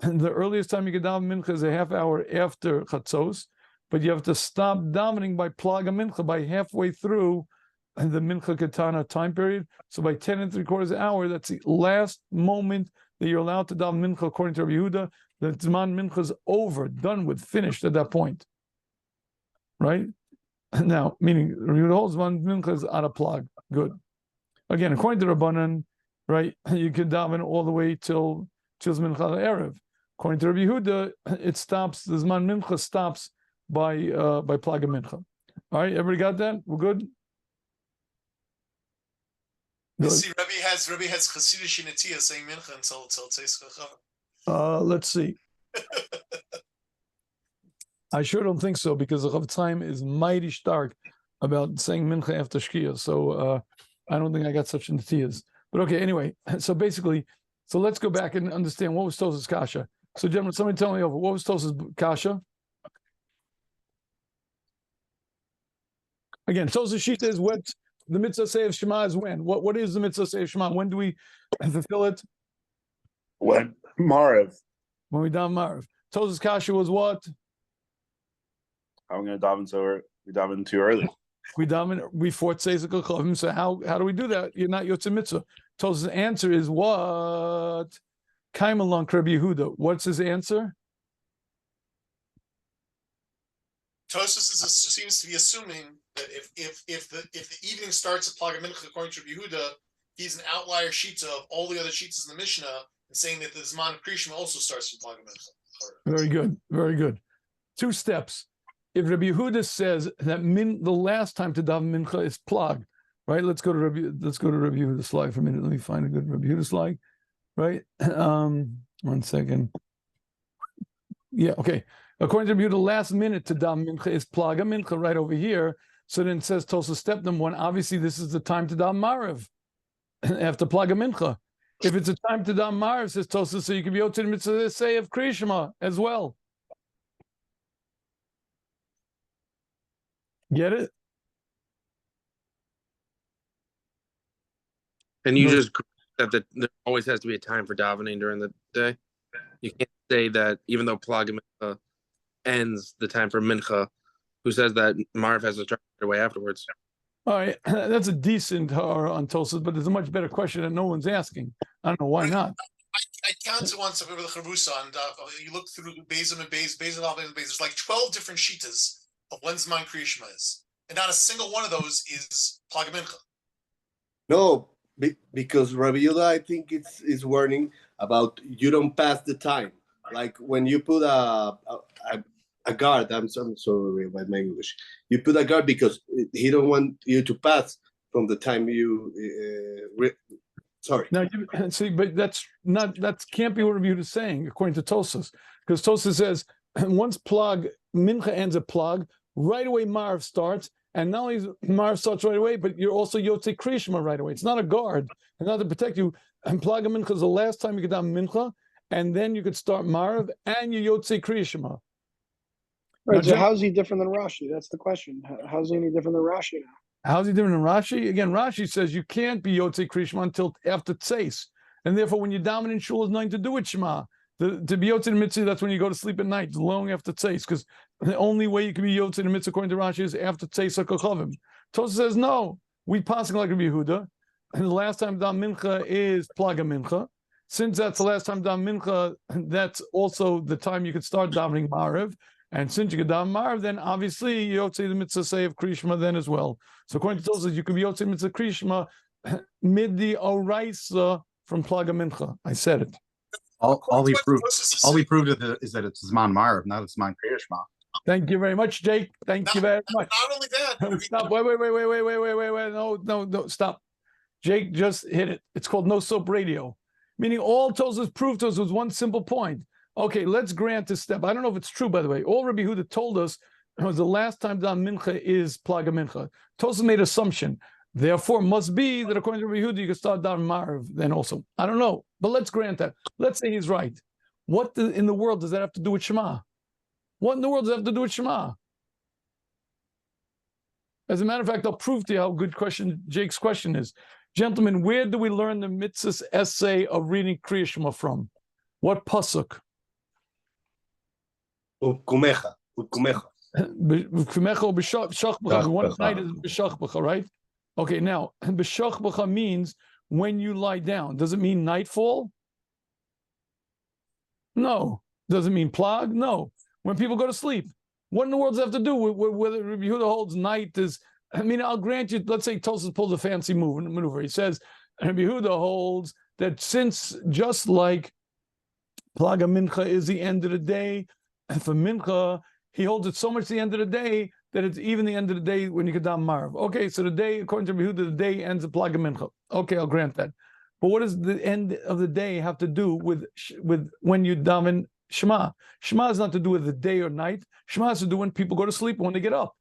And the earliest time you can daven mincha is a half hour after chatzos, but you have to stop davening by plaga mincha by halfway through the mincha ketana time period. So by 10.75 hours, that's the last moment that you're allowed to daven mincha according to Rabbi Yehuda. The zman mincha is over, done with, finished at that point. Right? Now, meaning the whole zman mincha is out of plug. Good. Again, according to Rabbanan, right, you can daven all the way till mincha erev. According to Rabbi Yehuda, it stops. The zman mincha stops by plaga mincha. All right, everybody got that? We're good. You see, Rabbi has Chassidish Netiya saying mincha until Tzeis Chacham. Let's see. I sure don't think so, because the Chavetz Chaim is mighty stark about saying mincha after shkia. So I don't think I got such netiyas. But okay, anyway. So basically, so let's go back and understand what was Tos's kasha. So gentlemen, somebody tell me over, what was Tos's kasha? Again, Tos's shita is what the mitzvah say of Shema is when. What is the mitzvah say of Shema? When do we fulfill it? When Marav. When we daven Marav. Tos's kasha was what? I'm going to daven too early. We fought Tzeis Chachamim. So how do we do that? You're not Yotzei Mitzvah. Tos's answer is what? Kaim along Rabbi Yehuda. What's his answer? Tosfos seems to be assuming that if the evening starts at Plaga Mincha according to Rabbi Yehuda, he's an outlier shita of all the other shitas in the Mishnah, and saying that the Zman of Krishma also starts from Plaga Mincha. Very good, very good. 2 steps. If Rabbi Yehuda says that the last time to daven mincha is plag, right? Let's go to Rabbi Yehuda's slide for a minute. Let me find a good Rabbi Yehuda slide, right? 1 second. Yeah, okay. According to Rabbi Yehuda, the last minute to daven mincha is plaga mincha right over here. So then it says Tosa step number 1. Obviously, this is the time to daven marav after plaga mincha. If it's a time to daven marav, says Tosa, so you can be able to the mitzvah say of Kriyashma as well. Get it? And you just that there always has to be a time for davening during the day. You can't say that even though Plaga Mincha ends the time for Mincha, who says that Marv has to start right away afterwards. All right, that's a decent on Tosas, but there's a much better question that no one's asking. I don't know why not. I counted once over the Charusa, and you look through Bezim and Bez, there's like 12 different shitas of when Zman Kriyashma is. And not a single one of those is Plaga Mincha. No, because Rabbi Yehuda, I think it's warning about you don't pass the time. like when you put a guard. I'm sorry about my English. You put a guard because he don't want you to pass from the time you. Sorry. Now, see, but that can't be what Rabbi Yehuda is saying, according to Tosas, because Tosas says once mincha ends a plug, right away Marv starts, and not only Marv starts right away, but you're also Yotzei Kriya Shema right away. It's not a guard, and not to protect you. And plug mincha is the last time you could daven mincha, and then you could start Marv and you Yotzei Kriya Shema. Right. So how's he different than Rashi? That's the question. How's he any different than Rashi now? How's he different than Rashi? Again, Rashi says you can't be Yotzei Kriya Shema until after Tzeis. And therefore, when you're dominant shul, is nothing to do with Shema. To be Yotzei the Mitzvah, that's when you go to sleep at night, long after Tzeis, because the only way you can be Yotzei the Mitzvah, according to Rashi, is after Tzeis HaKochavim. Tosha says, no, we passing like Rabbi Yehuda, and the last time Dam Mincha is Plaga Mincha. Since that's the last time Dam Mincha, that's also the time you could start davening Ma'ariv. And since you could daven Ma'ariv, then obviously Yotzei the Mitzvah say of Kriya Shema then as well. So according to Tosha, you could be Yotzei Mitzvah Kriya Shema mid the Oraisa from Plaga Mincha. I said it. All we proved is that it's Zman Ma'ariv, not it's Zman Kriya Shema. Thank you very much, Jake. Thank you very much. Not only that. Stop. Wait. No, stop. Jake just hit it. It's called no soap radio. Meaning all Tosas proved to us was one simple point. Okay, let's grant this step. I don't know if it's true, by the way. All Rabbi Yehuda told us was the last time Dam Mincha is Plaga Mincha. Tosas made assumption. Therefore, must be that according to Rabbi Yehuda, you can start Dam Ma'ariv then also. I don't know, but let's grant that. Let's say he's right. What in the world does that have to do with Shema? What in the world does that have to do with Shema? As a matter of fact, I'll prove to you how good Jake's question is. Gentlemen, where do we learn the mitzvah's essay of reading Kriya Shema from? What pasuk? Ukumecha. Ukumecha or b'shachbacha. The one night is b'shachbacha, right? Okay, now b'shachbacha means when you lie down. Does it mean nightfall? No. Does it mean plag? No. When people go to sleep. What in the world does that have to do with whether Rabbi Yehuda holds night is? I mean, I'll grant you. Let's say Tosas pulls a fancy maneuver. He says Rabbi Yehuda holds that since just like Plaga Mincha is the end of the day, and for Mincha he holds it so much the end of the day that it's even the end of the day when you can daven Ma'ariv. Okay, so the day according to Rabbi Yehuda, the day ends at Plaga Mincha. Okay, I'll grant that. But what does the end of the day have to do with when you daven Shema? Shema has not to do with the day or night. Shema has to do when people go to sleep and when they get up.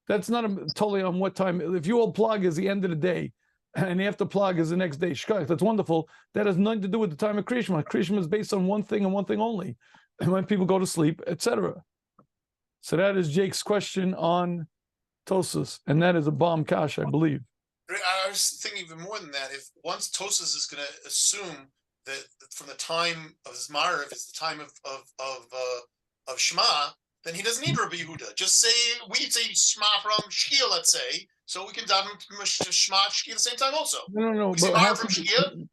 That's not totally on what time. If you all plug is the end of the day, and after plug is the next day, shkach, that's wonderful. That has nothing to do with the time of Kriya Shema. Kriya Shema is based on one thing and one thing only, and when people go to sleep, etc. So that is Jake's question on Tosas, and that is a bomb kash, I believe. I was thinking even more than that. If once Tosas is going to assume that from the time of his Ma'ariv is the time of Shema, then he doesn't need Rabbi Yehuda. Just say we say Shema from Shiur, let's say, so we can daven Shema Shiur at the same time also. No. We say Ma'ariv from Shiur.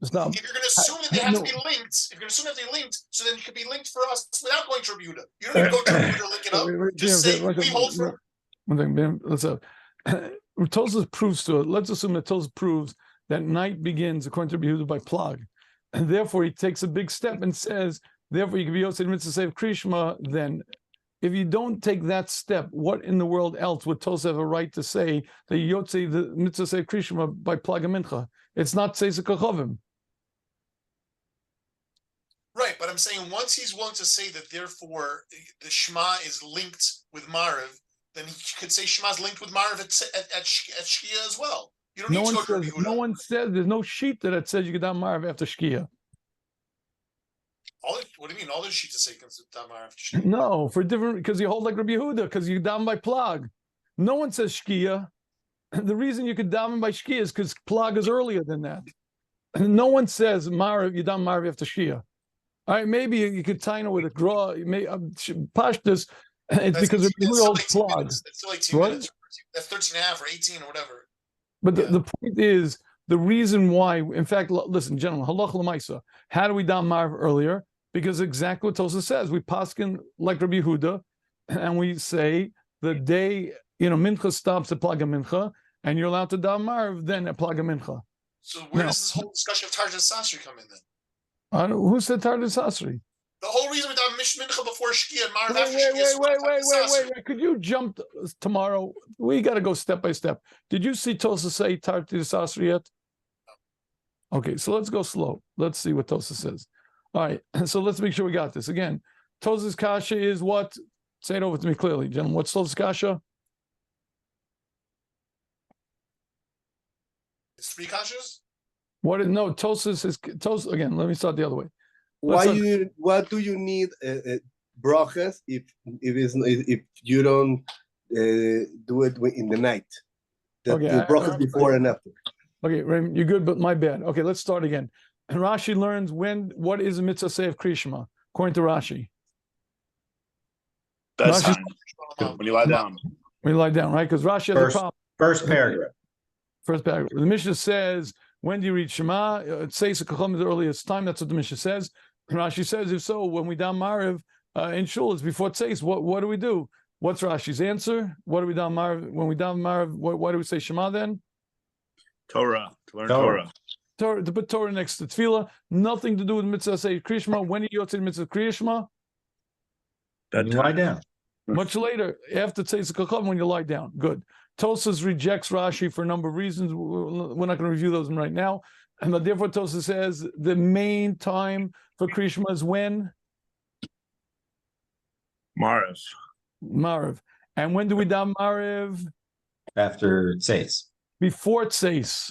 Stop. If you're going to assume that they have to be linked, so then it could be linked for us without going to Rabbi Yehuda. You don't need to go to Rabbi Yehuda to link it up. Just say we hold for. One thing, let's Tosas proves to it. Let's assume that Tosas proves that night begins according to Rabbi Yehuda by plag, and therefore he takes a big step and says, therefore you can be Yotzei Mitzvah Save Kriya Shema. Then, if you don't take that step, what in the world else would Tosas have a right to say that Yotzei the Mitzvah Save Kriya Shema by plag and mincha? It's not Tzeis HaKochavim. Right, but I'm saying once he's willing to say that, therefore the Shema is linked with Ma'ariv, then he could say Shema is linked with Ma'ariv at Shiur as well. You don't need to go to Rabbi Yehuda. No one says, there's no sheet that says you can daven Ma'ariv after Shiur. What do you mean? All those sheets say daven Ma'ariv after Shiur. No, for different, because you hold like Rabbi Yehuda, because you daven by plag. No one says Shiur. The reason you could daven by Shiur is because plag is earlier than that. No one says Ma'ariv, you daven Ma'ariv after Shiur. All right, maybe you could tie it with a draw. Pashtus, it's because Rabbi Yehuda holds plag. It's still like 2 minutes. That's 13 and a half or 18 or whatever. But the point is, the reason why, in fact, listen, gentlemen, halach l'maisa, how do we daven Ma'ariv earlier? Because exactly what Tosas says, we paskin like Rabbi Yehuda, and we say the day, mincha stops at plaga mincha, and you're allowed to daven Ma'ariv then at plaga mincha. So where does this whole discussion of Tarjah Sasri come in then? Who said Tardis Asri? The whole reason we done Mincha before Shkia and Marav after Shkia is Wait. Could you jump tomorrow? We got to go step by step. Did you see Tosa say Tardis Asri yet? Okay, so let's go slow. Let's see what Tosa says. All right, so let's make sure we got this. Again, Tosa's Kasha is what? Say it over to me clearly, gentlemen. What's Tosa's Kasha? It's 3 kashas? No, Tosa's is Tosa again. Let me start the other way. What do you need brachas if you don't do it in the night? The brachas before and after. Okay, Raymond, you're good, but my bad. Okay, let's start again. And Rashi learns what is a mitzvah say of Kriya Shema, according to Rashi. Bedtime. When you lie down. When you lie down, right? Because Rashi has a problem. First paragraph. First paragraph. The Mishnah says, when do you read Shema? It says the earliest time. That's what the Mishnah says. And Rashi says, if so, when we down Mariv in Shul, it's before Tzeis. What do we do? What's Rashi's answer? What do we down Mariv? When we down Mariv, why do we say Shema then? Torah. To learn Torah. To put Torah next to Tefillah. Nothing to do with mitzvah say Kriya Shema. When do you say mitzvah Kriya Shema? When you lie down. Much later, after Tzeis Kacham, when you lie down. Good. Tosas rejects Rashi for a number of reasons. We're not going to review those right now. And therefore, Tosas says the main time for Kriya Shema is when? Mariv. And when do we daven Mariv? After Tzeis. Before Tzeis.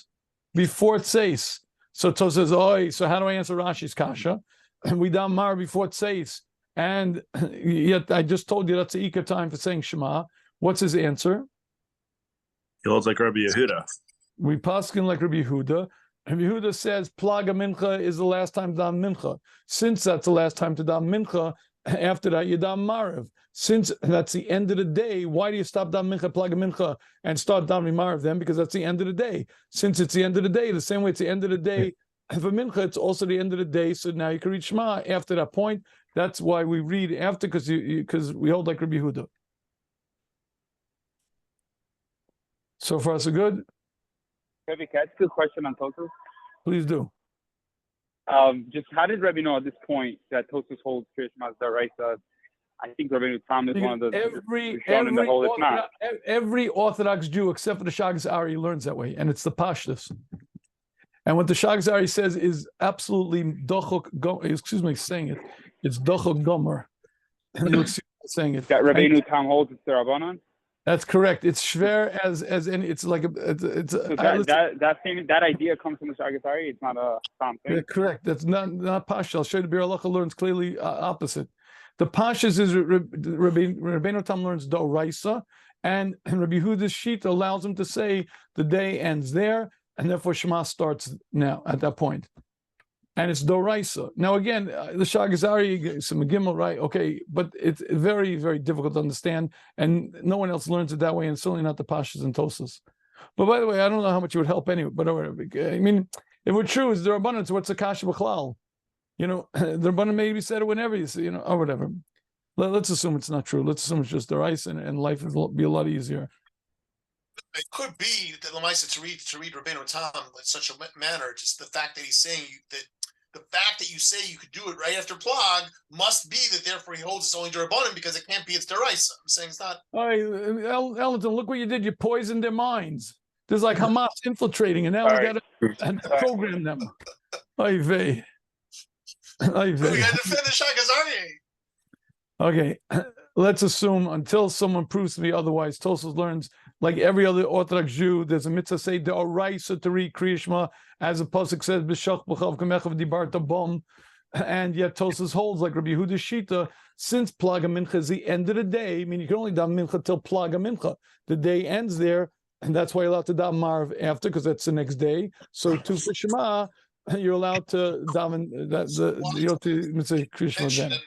So Tosas says, so how do I answer Rashi's kasha? And we daven Mariv before Tzeis. And yet I just told you that's the Ika time for saying Shema. What's his answer? He holds like Rabbi Yehuda. We paskin like Rabbi Yehuda. Rabbi Yehuda says Plaga Mincha is the last time to daven Mincha. Since that's the last time to daven Mincha, after that you daven Mariv. Since that's the end of the day, why do you stop daven Mincha, Plaga Mincha, and start davening Mariv then? Because that's the end of the day. Since it's the end of the day, the same way it's the end of the day for Mincha, it's also the end of the day. So now you can read Shema after that point. That's why we read after, because we hold like Rabbi Yehuda. So far, so good. Rabbi, can I ask you a question on Tosas? Please do. Just how did Rabbi know at this point that Tosas holds Kriya Shema as Daraisa? I think Rabbi Tam is one of the every Orthodox Jew except for the Shagas Ari learns that way, and it's the Pashtus. And what the Shagas Ari says is absolutely saying it. It's dochok gomer. Saying it. That Rabbi Tam holds it's the Rabbanon. That's correct. It's shver as in it's like it's so that idea comes from the Shagas Ari. It's not a Tam thing. Yeah, correct. That's not Pasha. I'll show you the Bir Halacha learns clearly opposite. The Pashas is Rabbeinu Tam learns Doraisa, and Rabbi Yehuda's sheet allows him to say the day ends there, and therefore Shema starts now at that point. And it's Doraisa. Now again, the Shagazari, some Gimel, right? Okay, but it's very, very difficult to understand, and no one else learns it that way, and certainly not the Pashas and Tosas. But by the way, I don't know how much it would help anyway. But I mean, if we're true, is there abundance? What's the Kasha B'chlal? The Rabbanan maybe said it whenever you see, or whatever. Let's assume it's not true. Let's assume it's just Doraisa, and life will be a lot easier. It could be that Lamaisa to read Rabbeinu Tam in such a manner, just the fact that he's saying that the fact that you say you could do it right after Plag must be that therefore he holds it's only Durabanan because it can't be it's Deraisa. I'm saying it's not. All right, Ellington, look what you did. You poisoned their minds. There's like Hamas infiltrating, and now we got to program them. Oy vey. We got to defend the Shagazari. Okay, let's assume until someone proves to me otherwise. Tosfos learns, like every other Orthodox Jew, there's a mitzvah say the oraisa to read Kriya Shema, as the pasuk says b'shach b'chav kamechav dibarta bom, and yet Tosfos holds like Rabbi Yehuda Shita, since Plaga Mincha is the end of the day. I mean, you can only daven Mincha till Plaga Mincha. The day ends there, and that's why you're allowed to daven Marv after, because that's the next day. So to for Shema, you're allowed to daven the mitzvah Kriya Shema then.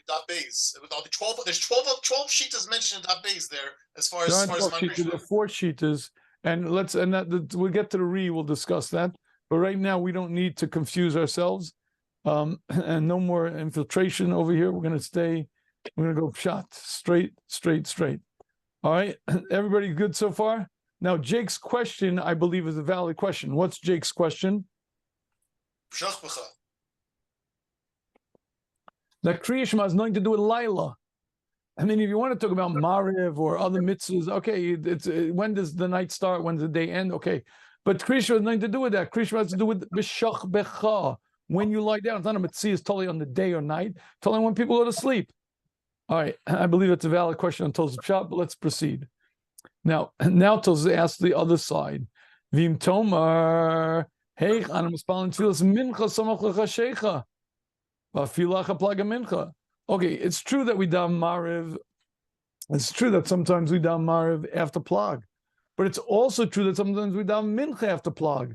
There's 12 shitas mentioned in Daf Beis there as far as there are 4 shitas, and we'll get to the re. We'll discuss that, but right now we don't need to confuse ourselves, and no more infiltration over here. We're going to go shot straight. All right, everybody good so far? Now Jake's question, I believe, is a valid question. What's Jake's question? That Kriya Shema has nothing to do with Laila. I mean, if you want to talk about Mariv or other mitzvahs, okay, it's when does the night start? When does the day end? Okay, but Kriya Shema has nothing to do with that. Kriya Shema has to do with B'shach Becha, when you lie down. It's not a mitzvah, it's totally on the day or night, totally when people go to sleep. All right, I believe it's a valid question on Tosaf Pshat, but let's proceed. Now Tosaf asks the other side. Vim Tomar, hey, Anam Spalin Tfilas Mincha Samach Lecha Vafilacha Plaga Mincha. Okay, it's true that we daven Mariv. It's true that sometimes we daven Mariv after Plag, but it's also true that sometimes we daven Mincha after Plag.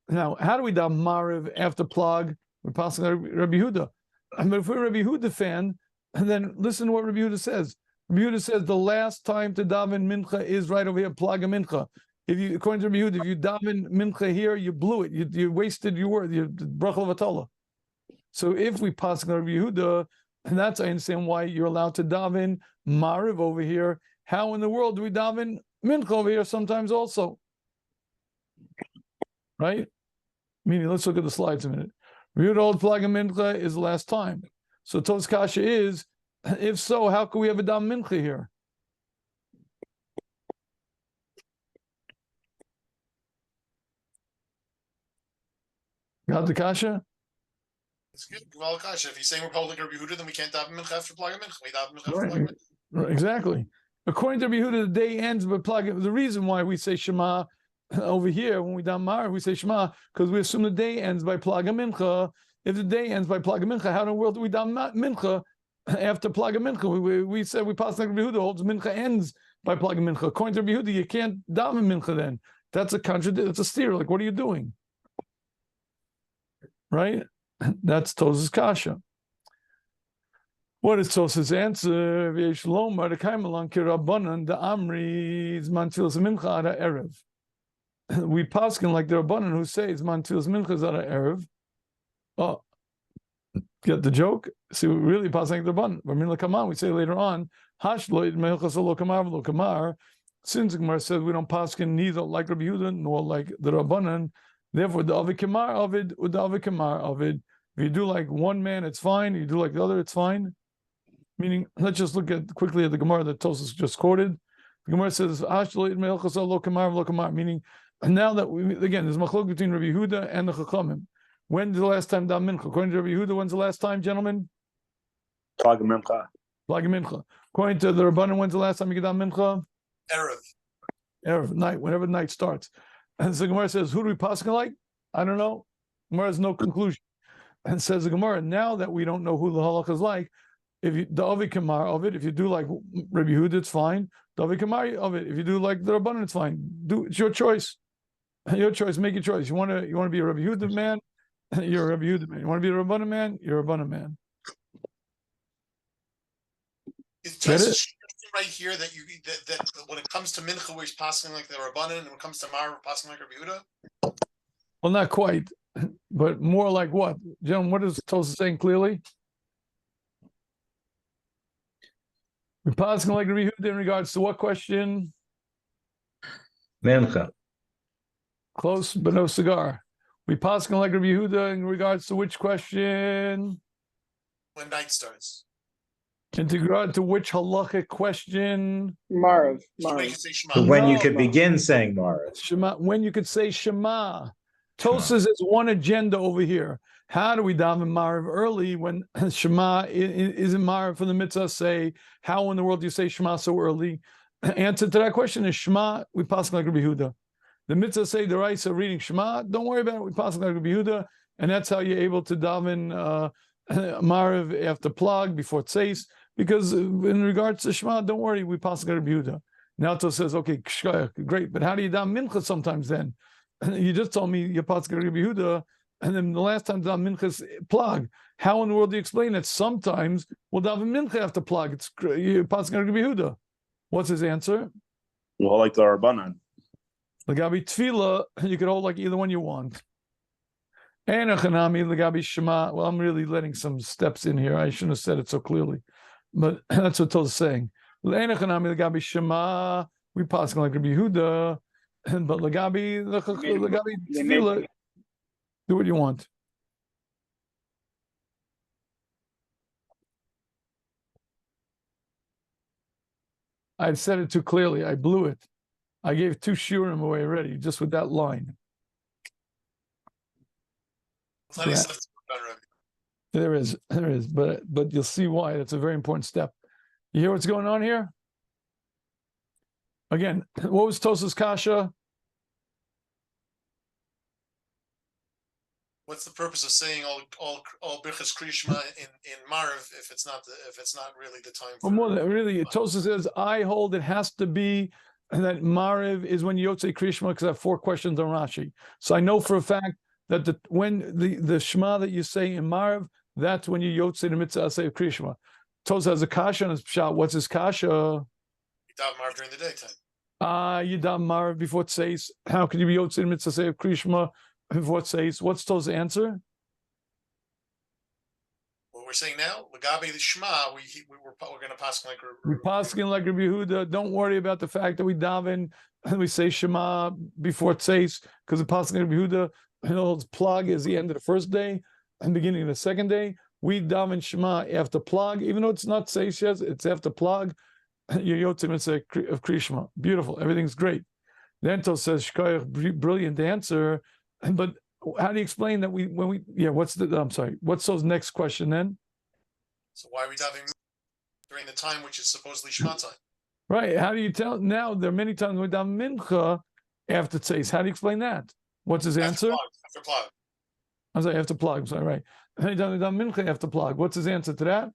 Now, how do we daven Mariv after Plag? We're passing Rabbi Yehuda. But if we're a Rabbi Yehuda fan, and then listen to what Rabbi Yehuda says. Rabbi Yehuda says the last time to daven Mincha is right over here, Plag Mincha. If you, according to Rabbi Yehuda, if you daven Mincha here, you blew it. You wasted your word. You brachal v'atola. So if we pass Rabbi Yehuda, and that's I understand why you're allowed to daven Mariv over here. How in the world do we daven Mincha over here sometimes also? Right? Meaning, let's look at the slides a minute. Rabbi Yehuda old Plag Mincha is the last time. So Tos Kasha is, if so, how can we have a daven Mincha here? Got the Kasha? It's good. Well, Kasha, if he's saying we're public Rabbi Yehuda, then we can't daven mincha after Plag Mincha. We daven mincha after Plag Mincha. Right, exactly. According to Rabbi Yehuda, the day ends by Plag. The reason why we say Shema over here when we daven Mariv, we say Shema because we assume the day ends by Plag Mincha. If the day ends by Plag Mincha, how in the world do we daven Mincha after Plag Mincha? We said we pass like Rabbi Yehuda holds Mincha ends by Plag Mincha. According to Rabbi Yehuda, you can't daven Mincha then. That's a contradiction. That's a steer. Like, what are you doing? Right? That's Tos's Kasha. What is Tos's answer? V'yesh lomar dekaimelan kirabanan the Amri zman tfilas mincha ada erev. We paskin like the Rabbanan who say zman tfilas mincha ada erev. Oh, get the joke? See, we really passing like the Rabbanan. V'min lekaman, we say later on, hashloid mehilchas lo kamar v'lo kamar. Since the Gemara says we don't paskin neither like Rabbi Yehuda nor like the Rabbanan, therefore the avikimar ovid the avikimar ovid. If you do like one man, it's fine. If you do like the other, it's fine. Meaning, let's just look at quickly at the Gemara that Tosas just quoted. The Gemara says, meaning, now that we, again, there's machlok between Rabbi Yehuda and the Chachamim. When's the last time daven mincha? According to Rabbi Yehuda, when's the last time, gentlemen? Plag Mincha. Plag Mincha. According to the Rabbanan, when's the last time you get daven mincha? Erev, night, whenever night starts. And so the Gemara says, who do we pass like? I don't know. Gemara has no conclusion. And says the Gemara, now that we don't know who the halach is like, if you the avikamar of it, if you do like Rabbi Yehuda, it's fine. The avikamar of it, if you do like the Rabbanan, it's fine. It's your choice. Your choice. Make your choice. You want to be a Rabbi Yehuda man, you're a Rabbi Yehuda man. You want to be a Rabbanan man, you're a Rabbanan man. Get it? Right here that that when it comes to mincha, where he's passing like the Rabbanan, and when it comes to Mar, we're passing like Rabbi Yehuda. Well, not quite, but more like what, gentlemen? What is Tosa saying clearly? We're passing like Rabbi Yehuda in regards to what question? Mincha. Close, but no cigar. We passing like Rabbi Yehuda in regards to which question? When night starts. In regard to which halachic question? Mariv. So when you could begin saying Mariv. Shema. When you could say Shema. Tosas is one agenda over here. How do we daven Mariv early when Shema isn't Mariv for the mitzvah? Say, how in the world do you say Shema so early? Answer to that question is Shema, we pass like Rabbi Yehuda. The mitzvah say the Raisa reading Shema, don't worry about it, we pass like Rabbi Yehuda, and that's how you're able to daven Mariv after Plag, before Tzeis, because in regards to Shema, don't worry, we pass like Rabbi Yehuda. Now Tos says, okay, great, but how do you daven Mincha sometimes then? You just told me you're pass like Rabbi Yehuda, and then the last time daven Mincha's Plag. How in the world do you explain that? Sometimes we'll daven Mincha after Plag. It's you're passing Rabbi Yehuda. What's his answer? Well, like the Rabbanan. Lagabi Tefillah, you could hold like either one you want. And Echanami, Lagabi Shema. Well, I'm really letting some steps in here. I shouldn't have said it so clearly, but that's what Toz is saying. Echanami, Lagabi Shema. We passing like Rabbi Yehuda, but Lagabi Tefillah. Do what you want. I said it too clearly. I blew it. I gave 2 shiurim away already, just with that line. There is, but you'll see why. That's a very important step. You hear what's going on here? Again, what was Tosas Kasha? What's the purpose of saying all birchas Kriya Shema in Marv if it's not really the time for? Well, more really, Tosas says I hold it has to be that Mariv is when you say Kriya Shema because I have 4 questions on Rashi. So I know for a fact that when the Shema that you say in Mariv, that's when you yotze the mitzvah asay of Kriya Shema. Tosas has a kasha on his pshat. What's his kasha? You daven Marv during the daytime. You daven Mariv before it says. How can you be yotze the mitzvah asay of Kriya Shema before it says? What's Tosas' answer? What we're saying now, Lagabe the Shema, we're going to pass like we're passing like Rabbi Yehuda. Don't worry about the fact that we daven and we say Shema before it says, because the passing Rabbi Yehuda holds plug is the end of the first day and beginning of the second day. We daven Shema after plug, even though it's not says yet, it's after plug. You're yotzim of Kriya Shema. Beautiful, everything's great. Then Tos says Shkoyach, brilliant answer, but how do you explain that what's To's next question then? So why are we davening during the time which is supposedly Shema time? Right. How do you tell? Now there are many times we daven mincha after tzeis. How do you explain that? What's his answer? After plug. I'm sorry, after plug. I'm sorry, right. How do you daven mincha after plug? What's his answer to that?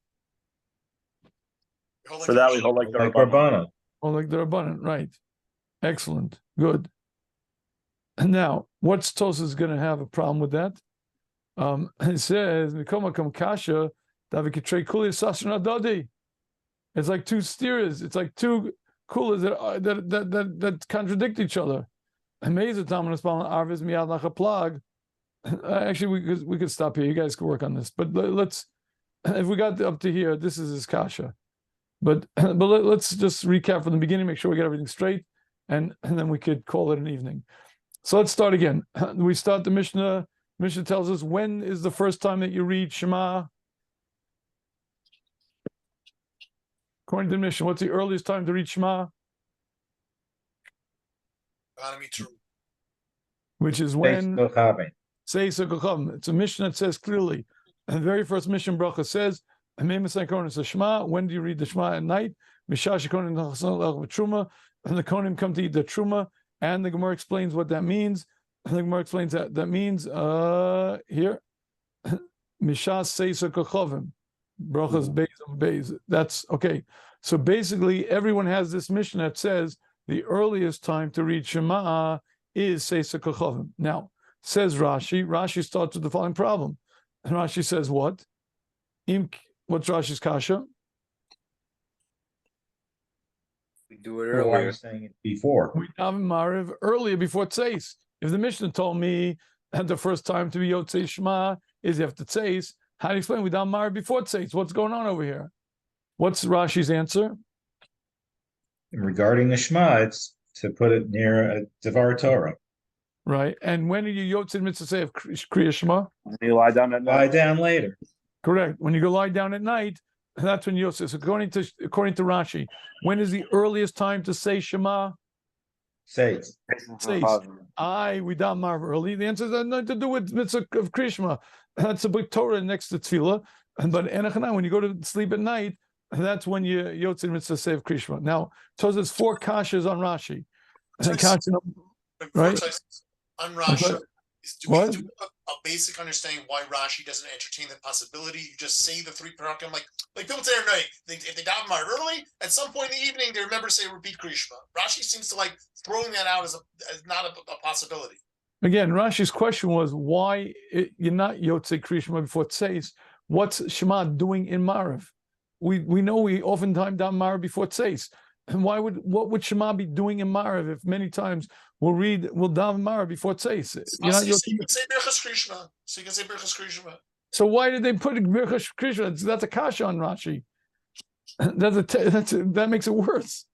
For that we hold like the Rabbanan. Oh, like the Rabbanan, right. Excellent. Good. And now, what's Tosas going to have a problem with that? It says, kasha, it's like 2 steers. It's like 2 coolers that contradict each other. Actually, we could stop here. You guys can work on this. But let's, if we got up to here, this is his kasha. But let's just recap from the beginning, make sure we get everything straight, and then we could call it an evening. So let's start again. We start the Mishnah. Mishnah tells us, when is the first time that you read Shema? According to the Mishnah, what's the earliest time to read Shema? Which is when? Seis HaKochavim. It's a Mishnah that says clearly. And the very first Mishnah bracha says, Shema. When do you read the Shema at night? And the Kohanim come to eat the Truma. And the Gemara explains what that means. And the Gemara explains that means here, Mishas Seisa Kochavim, Brachas Beis. That's okay. So basically, everyone has this mission that says the earliest time to read Shema is Seisa Kochavim. Now, says Rashi. Rashi starts with the following problem. And Rashi says what? What's Rashi's kasha? We do it earlier. Why are you saying it before? We daven Mariv earlier before Tzeis. If the Mishnah told me that the first time to be Yotzei Shema is after Tzeis, how do you explain we daven Mariv before Tzeis? What's going on over here? What's Rashi's answer? Regarding the Shema, it's to put it near a Devar Torah. Right. And when are you Yotzei Mitzvah say of Kriya Shema? You lie down at night. Lie down later. Correct. When you go lie down at night, that's when Yosef. So according to Rashi, when is the earliest time to say Shema? Says. We daven Marv early. The answer has nothing to do with mitzvah of Kriya Shema. That's a big Torah next to Tefillah. But Enochanai, when you go to sleep at night, that's when you Yotzei mitzvah say of Kriya Shema. Now, so there's 4 kashas on Rashi. Right? On Rashi. Do we What? do a basic understanding why Rashi doesn't entertain the possibility? You just say the 3 parakim, like people say every night. If they daven Marv early, at some point in the evening, they remember to say repeat Kriya Shema. Rashi seems to like throwing that out as not a possibility. Again, Rashi's question was why you're not Yotzei Kriya Shema before Tzeis. What's Shema doing in Mariv? We know we oftentimes daven Mariv before Tzeis. And what would Shema be doing in Mariv if many times we'll daven Mariv before Tzeis? You can say Birchas Kriya Shema. So you can say Birchas Kriya Shema. So why did they put Birchas Kriya Shema? That's a kasha on Rashi. That makes it worse.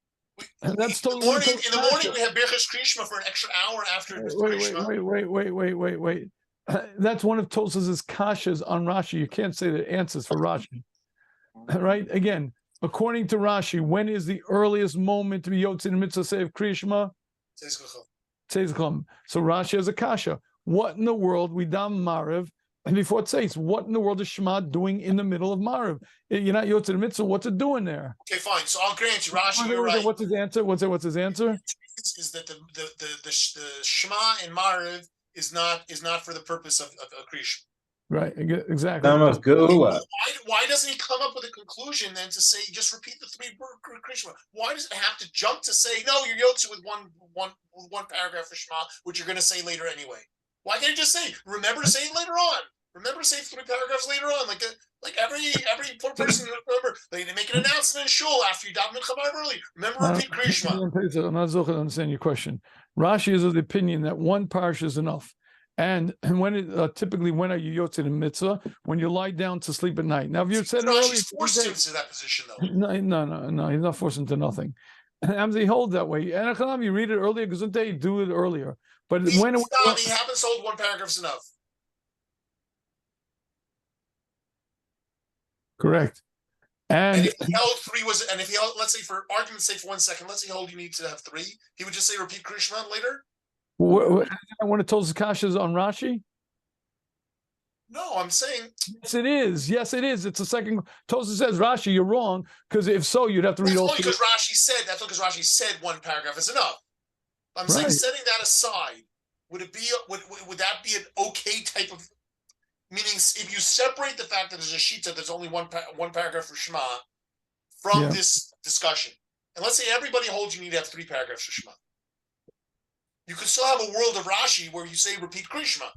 That's totally in the morning we have Birchas Kriya Shema for an extra hour after Kriya Shema. Wait. That's one of Tosas's kashas on Rashi. You can't say the answers for Rashi. Right? Again, according to Rashi, when is the earliest moment to be Yotze in the mitzvah say of Kriya Shema? Tzeis Chum. So Rashi has a kasha. What in the world we dam Mariv? And before it says, what in the world is Shema doing in the middle of Mariv? You're not Yotze in the mitzvah. What's it doing there? Okay, fine. So I'll grant you, Rashi, you're right. What's his answer? What's his answer? Is that the Shema in Mariv is not for the purpose of Kriya Shema. Right, exactly. Why doesn't he come up with a conclusion then to say just repeat the three Kriya Shema? Why does it have to jump to say no? You're Yotze with one paragraph for Shema, which you're going to say later anyway. Why can't you just say remember to say it later on? Remember to say 3 paragraphs later on, like every poor person. Remember they make an announcement in shul after you daven mincha early. Remember repeat Kriya Shema. I'm not zocheh to understand your question. Rashi is of the opinion that one parsha is enough. And when typically when are you Yotze in mitzvah? When you lie down to sleep at night. Now, if you said earlier, forced him to that position though. No, he's not forced into nothing. And he holds that way. And you read it earlier, Gesundheit, do it earlier. But he when he haven't sold 1 paragraph is enough. Correct. And if he held 3 and if he held, let's say for argument's sake for 1 second, let's say he held you need to have 3, he would just say repeat Kriya Shema later. When it tells the kashas on Rashi? No, I'm saying yes, it is. Yes, it is. It's a second. Tosa says Rashi, you're wrong because if so, you'd have to read all. Because Rashi said that's because Rashi said 1 paragraph is enough. I'm saying setting that aside, would it be would that be an okay type of meaning? If you separate the fact that there's a shita, there's only one paragraph for Shema from this discussion, and let's say everybody holds you need to have 3 paragraphs for Shema. You could still have a world of Rashi where you say repeat Kriya Shema.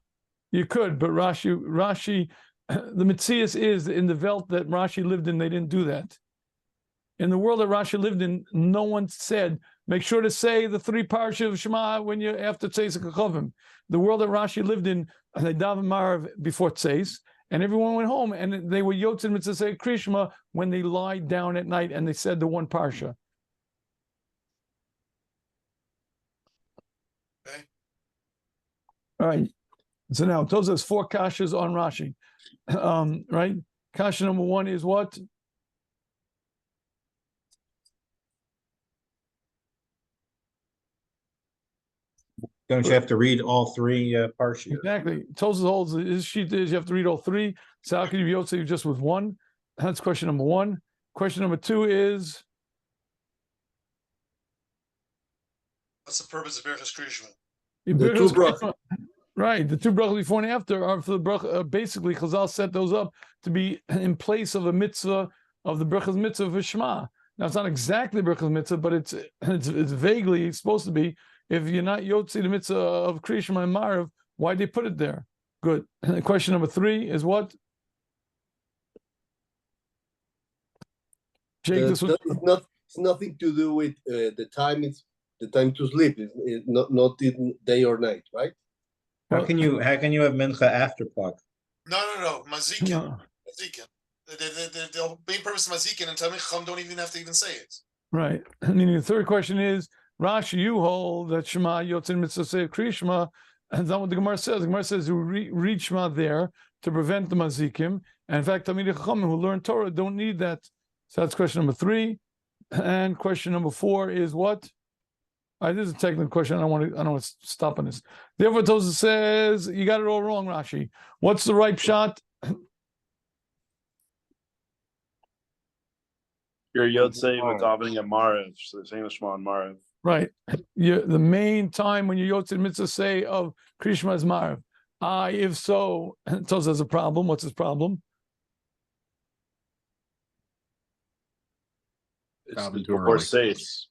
You could, but Rashi, the Metzias is in the Welt that Rashi lived in, they didn't do that. In the world that Rashi lived in, no one said, make sure to say the 3 parshas of Shema when you after Tzeis Kachavim. The world that Rashi lived in, they daven Marav before Tzeis, and everyone went home, and they were Yotze in mitzvah say Kriya Shema when they lied down at night and they said the 1 parsha. Okay. All right. So now Tosa has 4 kashas on Rashi. Right? Kasha number 1 is what? Don't you have to read all 3 parshas? Exactly. Tosa holds his sheet is you have to read all 3. So how can you be Yotze just with 1? That's question number 1. Question number 2 is what's the purpose of Berachas Kriya Shema? The 2 brachos. Right, the 2 brachos before and after are for the bracha. Basically, Chazal set those up to be in place of a mitzvah of the brachas mitzvah of Shema. Now, it's not exactly brachas mitzvah, but it's vaguely supposed to be. If you're not Yotze the mitzvah of Kriya Shema and Marav, why'd they put it there? Good. Question number 3 is what? Jake, this was it's nothing to do with the time. It's the time to sleep. It's not in day or night, right? How can you have mincha after Plag? No. Mazikin. No. Mazikin. The main purpose of Mazikin and Talmid Chacham don't even have to even say it. Right. And then the third question is, Rashi, you hold that Shema Yotze mitzvah say Kriya Shema, and that's what the Gemara says. The Gemara says you read Shema there to prevent the Mazikim. And in fact, Talmid Chacham who learn Torah don't need that. So that's question number 3. And question number 4 is what? This is a technical question. I don't want to stop on this. Therefore, Tosa says you got it all wrong, Rashi. What's the right shot? You're Yotze with davening at Marav, so the same as Shema and Marav. Right. The main time when you're Yotze mitzvah say of Kriya Shema is Marav. If so, Tosa has a problem. What's his problem? It's before Seis.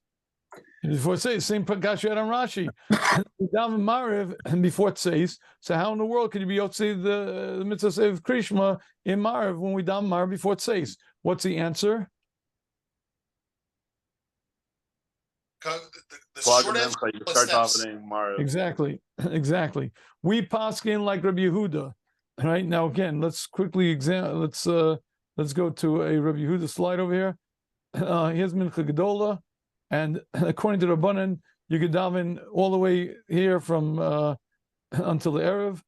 Before Tzeis, same kasha on Rashi. Daven Mariv and before Tzeis. So how in the world could you be Yotze the mitzvah say of Kriya Shema in Mariv when we daven Mariv before Tzeis? What's the answer? The short answer you start davening Mariv. Exactly. We paskin like Rabbi Yehuda. Right now, again, let's quickly examine. Let's go to a Rabbi Yehuda slide over here. Here's Mincha Gedola. And according to Rabbanan, you could daven all the way here from until the Erev.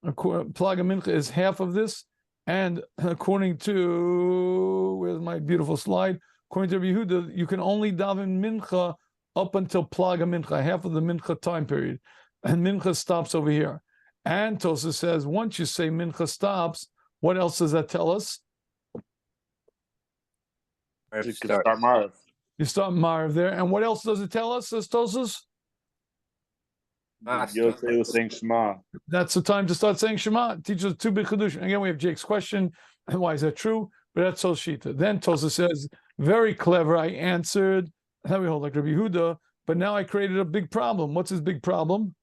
Plaga Mincha is half of this. And according to, where's my beautiful slide? according to Rabbi Yehuda, you can only daven mincha up until plaga mincha, half of the mincha time period, and mincha stops over here. And Tosafos says once you say mincha stops, what else does that tell us? You could start Marv. You start Marv there, and what else does it tell us? Says Tosafos. Yosei was saying Shema. That's the time to start saying Shema. Teach us two big chiddush. Again, we have Jake's question. Why is that true? But that's Shita. Then Tosafos says, very clever. I answered. Now we hold like Rabbi Yehuda, but now I created a big problem. What's his big problem?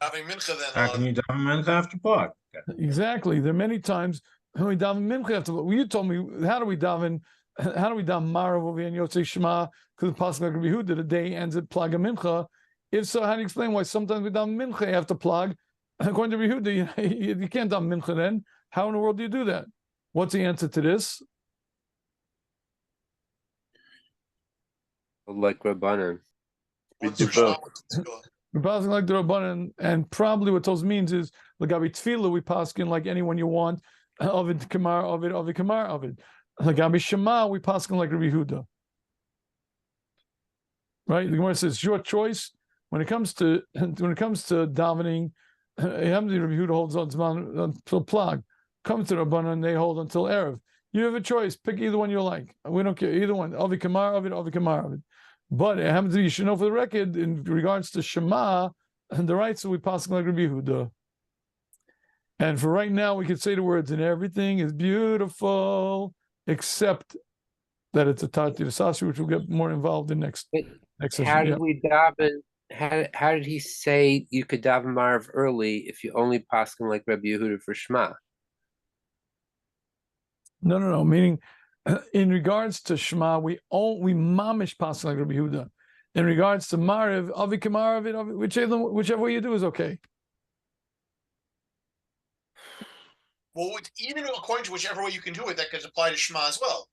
Davening mincha then. How can you daven mincha after pot? Exactly. There are many times when we daven mincha after. Well, you told me how do we daven Marav over here and Yotzei Shema? Because the pasuk like Rabbi Yehuda, the day ends at plaga mincha. If so, how do you explain why sometimes we daven mincha after plag? According to Rabbi Yehuda, you can't daven mincha then. How in the world do you do that? What's the answer to this? Like Rabbanan. We're passing like the Rabbanan, and probably what those means is Lagabi Tefillah, we paskin like anyone you want, Ovid Kamar, Ovid Kamar, Ovid. Lagabi Shema, we paskin like Rabbi Yehuda. Right? The Gemara says your choice. When it comes to davening, Rabbi Yehuda holds on until plag. Comes to Rabbanan, they hold until erev. You have a choice. Pick either one you like. We don't care. Either one. Ovid Kamar, Ovid Kamar, Ovid. But it happens to be, you should know for the record, in regards to Shema, and the rights that we pass like Rabbi Yehuda. And for right now, we could say the words, and everything is beautiful, except that it's a Tati Sasri, which we'll get more involved in next session. How did we daven? How did he say you could daven Marv early if you only pass him like Rabbi Yehuda for Shema? No. Meaning, in regards to Shema, we mamish pass like Rabbi Yehuda. In regards to Mariv, Avi Kamar, whichever way you do is okay. Well, even according to whichever way you can do it, that could apply to Shema as well.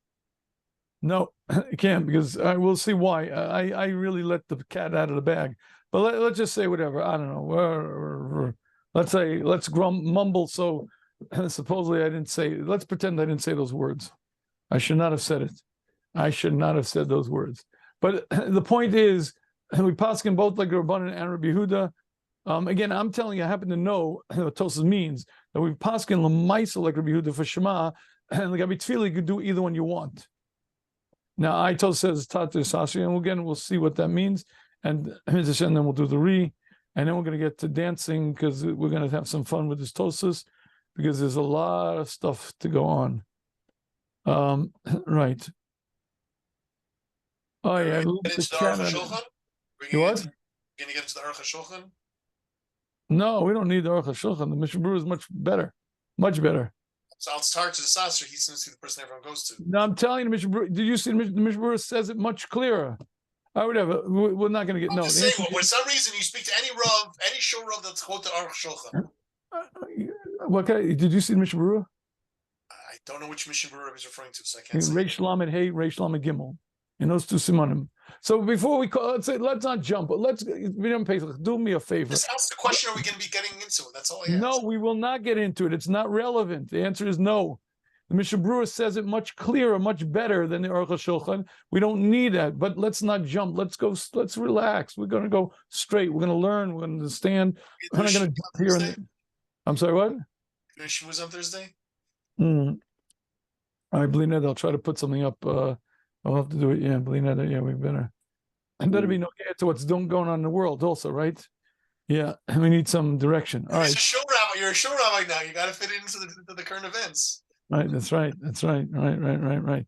No, it can't, because we'll see why. I really let the cat out of the bag. But let's just say whatever. I don't know. Let's mumble. So supposedly I didn't say. Let's pretend I didn't say those words. I should not have said it. I should not have said those words. But the point is, we paskin both like Rabbanan and Rabbi Yehuda. Again, I'm telling you, I happen to know what Tosafos means, that we paskin l'maisa like Rabbi Yehuda for Shema, and like Rabbi Tefillah, you could do either one you want. Now, Tosafos says Tatu Sasri, and again, we'll see what that means, and then we'll do the and then we're going to get to dancing, because we're going to have some fun with this Tosafos, because there's a lot of stuff to go on. Right. Oh yeah. You what? You're gonna get into the Aruch HaShulchan? No, we don't need the Aruch HaShulchan. The Mishnah Berurah is much better. Much better. So I'll start to the Sasser. He seems to be the person everyone goes to. No, I'm telling you, the Mishnah Berurah, did you see the Mishnah Berurah says it much clearer? All right, whatever. We're not going to get I'm just saying, for some reason you speak to any Rav, any Shul Rav that's quote the Aruch HaShulchan. Did you see the Mishnah Berurah? I don't know which Mishnah Berurah he's referring to, so I can't say. Reish Lamed Hey, Reish Lamed Gimel. In those two simonim. So before we call, let's not jump. Let's do me a favor. Just ask the question: are we going to be getting into it? That's all I ask. No, we will not get into it. It's not relevant. The answer is no. The Mishnah Berurah says it much clearer, much better than the Aruch HaShulchan. We don't need that. But let's not jump. Let's go. Let's relax. We're going to go straight. We're going to learn. We're going to understand. We're not going to jump here. I'm sorry. What? Shmuz on Thursday. I believe that I'll try to put something up. I'll have to do it. Yeah, believe that. Yeah, we better. And better be no to what's going on in the world, also, right? Yeah, we need some direction. All right. You're a show rabbi now. You got to fit it into the current events. Right. That's right. Right.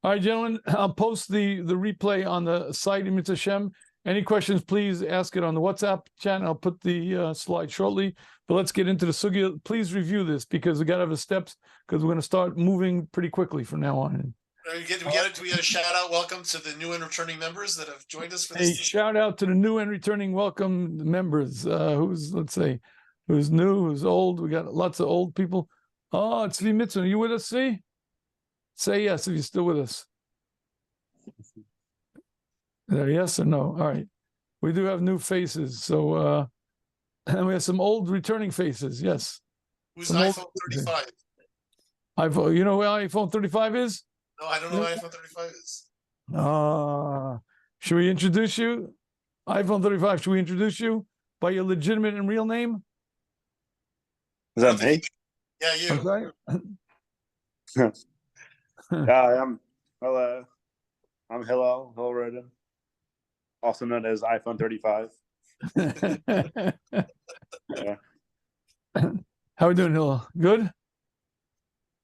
All right, gentlemen. I'll post the replay on the site. Im Hashem. Any questions? Please ask it on the WhatsApp chat. I'll put the slide shortly. But let's get into the Sugyah. Please review this, because we got to have the steps, because we're going to start moving pretty quickly from now on. We get a shout out. Welcome to the new and returning members that have joined us for this. Hey, shout out to the new and returning welcome members. Who's new, who's old. We got lots of old people. Oh, it's Tzvi Mitzvah. Are you with us, Tzvi? Say yes if you're still with us. Yes or no? All right. We do have new faces. So, and we have some old returning faces. Yes. Who's iPhone 35? iPhone. You know where iPhone 35 is? No, I don't know what iPhone 35 is. Should we introduce you? iPhone 35. Should we introduce you by your legitimate and real name? Is that me? Yeah, you. I'm sorry? Yeah, I'm Hillel Hillredden, also known as iPhone 35. Yeah. How we doing, Hillel? Good?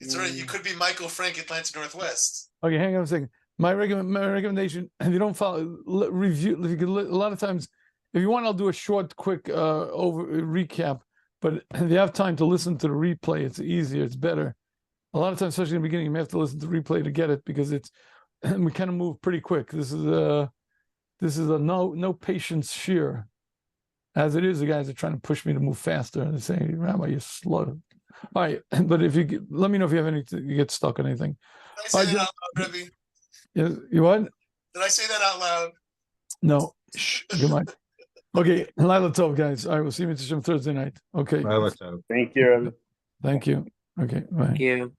It's already, you could be Michael Frank, Atlanta Northwest. Okay, hang on a second. My recommendation, if you don't follow, review, if you could, a lot of times, if you want, I'll do a short, quick recap, but if you have time to listen to the replay, it's easier, it's better. A lot of times, especially in the beginning, you may have to listen to the replay to get it because it's, we kind of move pretty quick. This is a no patience shiur. As it is, the guys are trying to push me to move faster. They're saying, Rabbi, you're slow. All right, but if you let me know if you have anything, you get stuck on anything. Did I say that out loud, Rebbe? You what? Did I say that out loud? No. Shh, come on. Okay, Laila Tov, guys. I will see you Thursday night. Okay. Laila Tov. Thank you. Thank you. Okay, bye. Thank you.